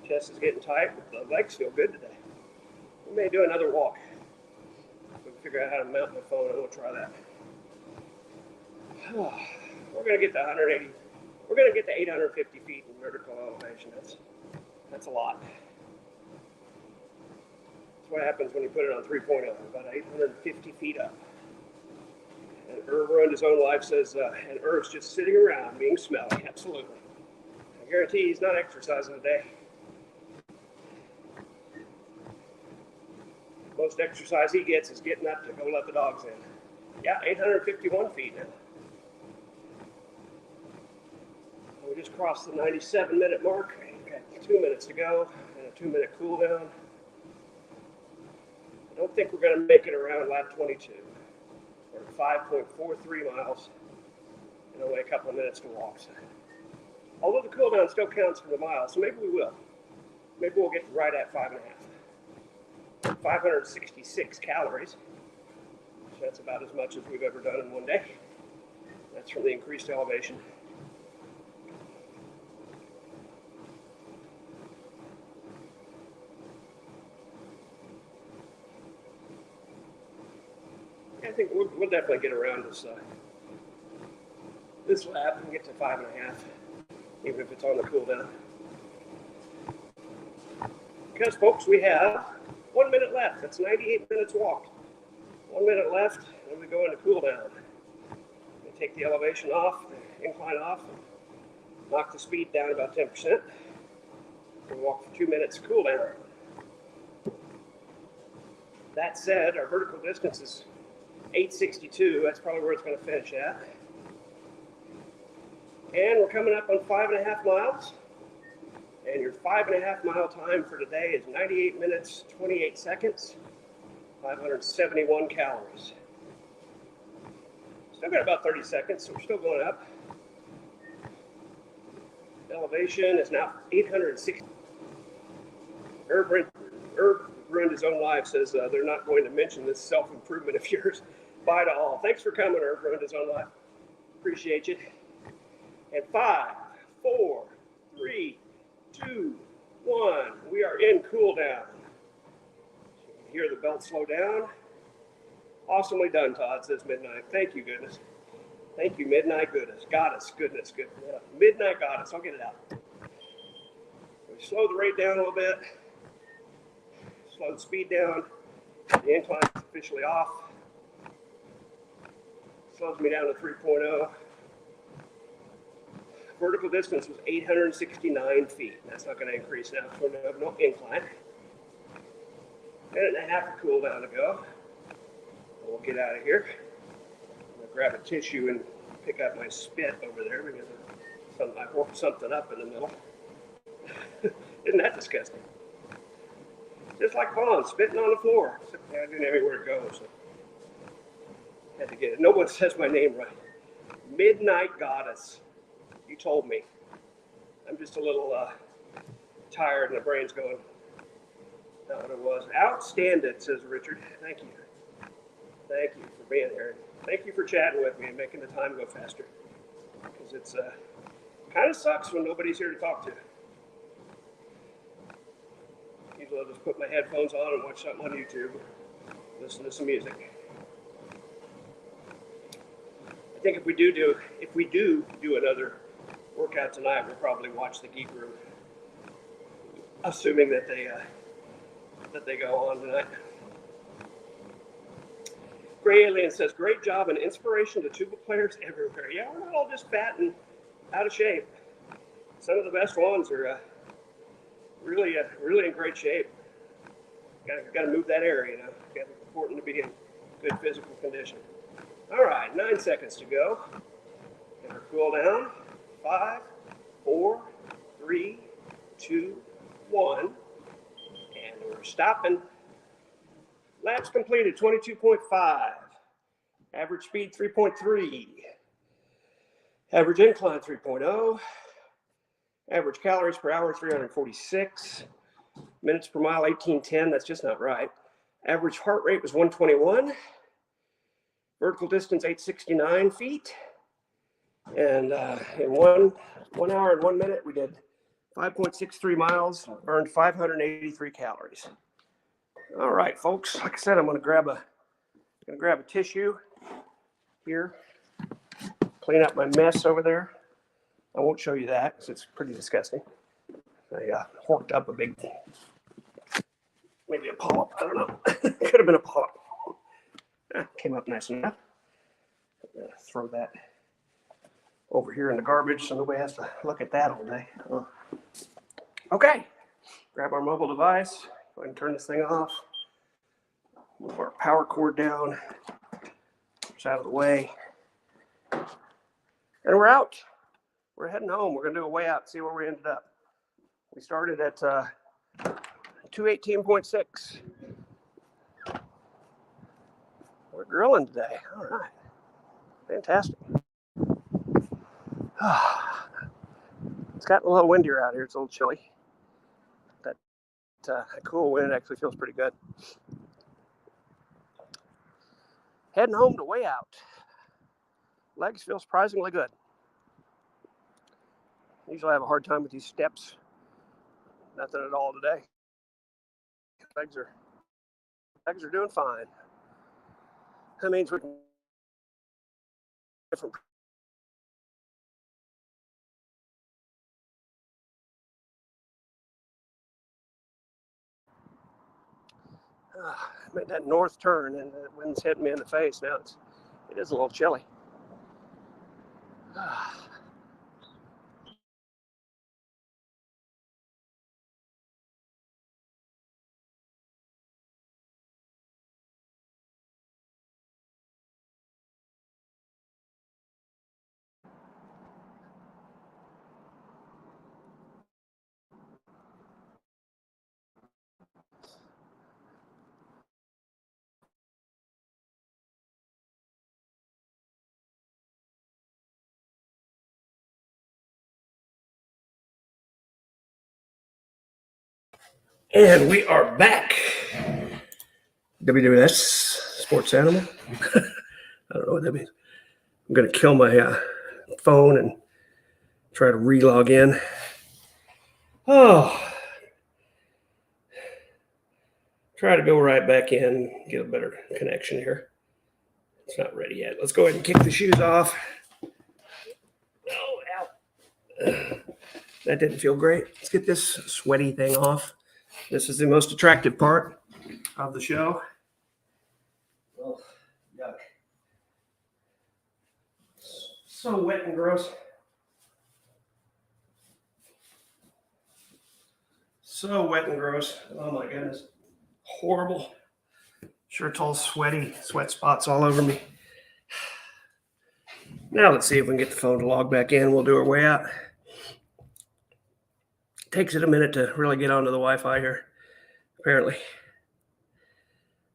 Chest is getting tight, but the legs feel good today. We may do another walk. We can figure out how to mount my phone, and we'll try that. We're going to get to 180. We're going to get to 850 feet in vertical elevation. That's a lot. That's what happens when you put it on 3.0, about 850 feet up. And Irv Ruined His Own Life says, and Irv's just sitting around being smelly. Absolutely. I guarantee he's not exercising today. Most exercise he gets is getting up to go let the dogs in. Yeah, 851 feet now. We just crossed the 97-minute mark. We've got 2 minutes to go and a 2-minute cool down. I don't think we're going to make it around lap 22. We're at 5.43 miles and only a couple of minutes to walk. So, although the cool down still counts for the mile, so maybe we will. Maybe we'll get right at 5.5. 566 calories. So that's about as much as we've ever done in one day. That's from the increased elevation. I think we'll definitely get around this lap and get to 5.5, even if it's on the cool down. Because, folks, we have 1 minute left. That's 98 minutes walked. 1 minute left, and we go into cool down. We take the elevation off, the incline off, and knock the speed down about 10%. We walk for 2 minutes, cool down. That said, our vertical distance is 862. That's probably where it's going to finish at. And we're coming up on 5.5 miles. And your 5.5 mile time for today is 98 minutes, 28 seconds, 571 calories. Still got about 30 seconds, so we're still going up. Elevation is now 860. Irv Ruined His Own Life says they're not going to mention this self-improvement of yours. Bye to all. Thanks for coming, Irv Ruined His Own Life. Appreciate you. And 5, 4, 3, 2, 1. We are in cool down. You can hear the belt slow down. Awesomely done, Todd, says Midnight. Thank you, goodness. Thank you, Midnight Goodness. Goddess, goodness, good. Yeah. Midnight Goddess. I'll get it out. We slow the rate down a little bit. Slow the speed down. The incline is officially off. Slows me down to 3.0. Vertical distance was 869 feet. That's not going to increase now because we have no incline. Minute and a half of cool down to go. We'll get out of here. I'm going to grab a tissue and pick up my spit over there because I worked something up in the middle. Isn't that disgusting? Just like Vaughn, spitting on the floor. I didn't have anywhere to go, so had to get it. No one says my name right. Midnight Goddess. You told me. I'm just a little tired and the brain's going. Not what it was. Outstanding, says Richard. Thank you. Thank you for being here. Thank you for chatting with me and making the time go faster. Because it's kind of sucks when nobody's here to talk to. Usually I'll just put my headphones on and watch something on YouTube, listen to some music. I think if we do another workout tonight, we'll probably watch the Geek Room, assuming that they go on tonight. Gray Alien says, great job and inspiration to tuba players everywhere. Yeah, we're not all just fat and out of shape. Some of the best ones are really in great shape. Got to move that area, you know. It's important to be in good physical condition. All right, 9 seconds to go. Get her cool down. 5, 4, 3, 2, 1. And we're stopping. Laps completed, 22.5. Average speed, 3.3. Average incline, 3.0. Average calories per hour, 346. Minutes per mile, 1810. That's just not right. Average heart rate was 121. Vertical distance, 869 feet. And in 1 hour and 1 minute, we did 5.63 miles, burned 583 calories. All right, folks. Like I said, I'm gonna grab a tissue here, clean up my mess over there. I won't show you that because it's pretty disgusting. I horked up a big, maybe a polyp. I don't know. Could have been a polyp. Came up nice enough. Throw that over here in the garbage so nobody has to look at that all day. Okay. Grab our mobile device. Go ahead and turn this thing off. Move our power cord down. It's out of the way. And we're out. We're heading home. We're going to do a way out, see where we ended up. We started at 218.6. We're grilling today. All right. Fantastic. It's gotten a little windier out here. It's a little chilly. That cool wind actually feels pretty good. Heading home to way out. Legs feel surprisingly good. Usually I have a hard time with these steps. Nothing at all today. Legs are doing fine. That means we can different. Made that north turn and the wind's hitting me in the face. Now it is a little chilly. And we are back. WWS Sports Animal. I don't know what that means. I'm going to kill my phone and try to re-log in. Oh. Try to go right back in, get a better connection here. It's not ready yet. Let's go ahead and kick the shoes off. Oh, ow. That didn't feel great. Let's get this sweaty thing off. This is the most attractive part of the show. Oh, yuck. So wet and gross. So wet and gross. Oh my goodness. Horrible. Shirt's all sweaty, sweat spots all over me. Now let's see if we can get the phone to log back in. We'll do our way out. Takes it a minute to really get onto the Wi-Fi here, apparently.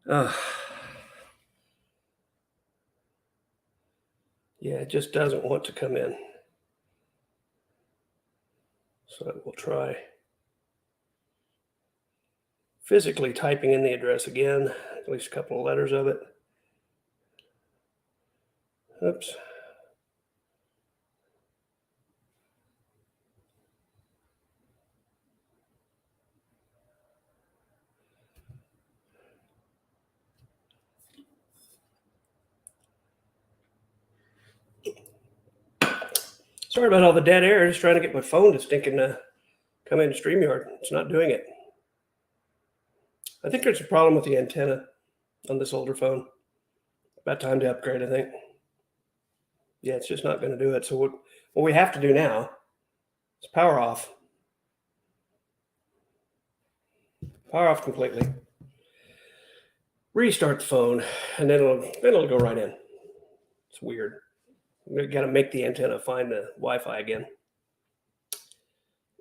Yeah, it just doesn't want to come in. So we'll try physically typing in the address again, at least a couple of letters of it. Oops. Sorry about all the dead air. Just trying to get my phone to stinking come into StreamYard. It's not doing it. I think there's a problem with the antenna on this older phone. About time to upgrade, I think. Yeah, it's just not going to do it. So what we have to do now is power off. Power off completely. Restart the phone, and then it'll go right in. It's weird. We got to make the antenna find the Wi-Fi again.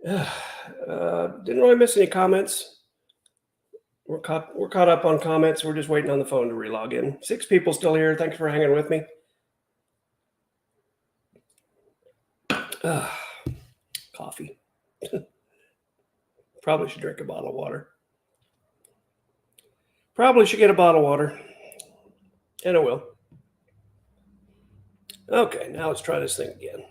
Didn't really miss any comments. We're caught up on comments. We're just waiting on the phone to relog in. 6 people still here. Thanks for hanging with me. Coffee. Probably should drink a bottle of water. Probably should get a bottle of water. And I will. Okay, now let's try this thing again.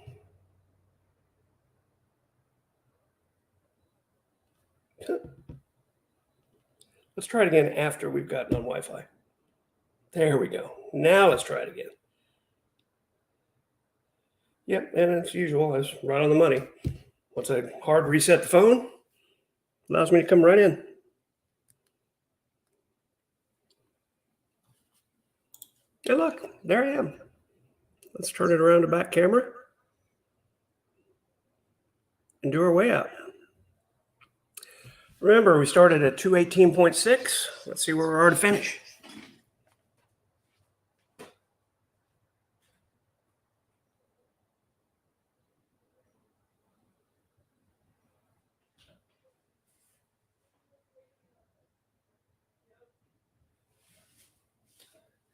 Let's try it again after we've gotten on Wi-Fi. There we go. Now let's try it again. Yep, and as usual, I was right on the money. Once I hard reset the phone, allows me to come right in. And look, there I am. Let's turn it around to back camera and do our way out. Remember, we started at 218.6. Let's see where we are to finish.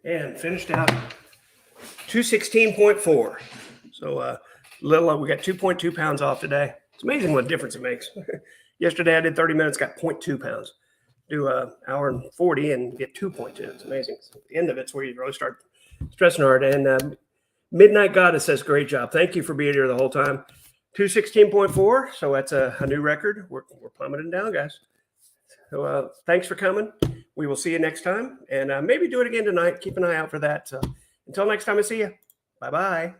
And finished out 216.4. So little, we got 2.2 pounds off today. It's amazing what difference it makes. Yesterday I did 30 minutes, got 0.2 pounds. Do an hour and 40 and get 2.2. It's amazing. So at the end of it's where you really start stressing hard. And Midnight Goddess says, great job. Thank you for being here the whole time. 216.4. So that's a new record. We're plummeting down, guys. So thanks for coming. We will see you next time. And maybe do it again tonight. Keep an eye out for that. Until next time I see you. Bye-bye.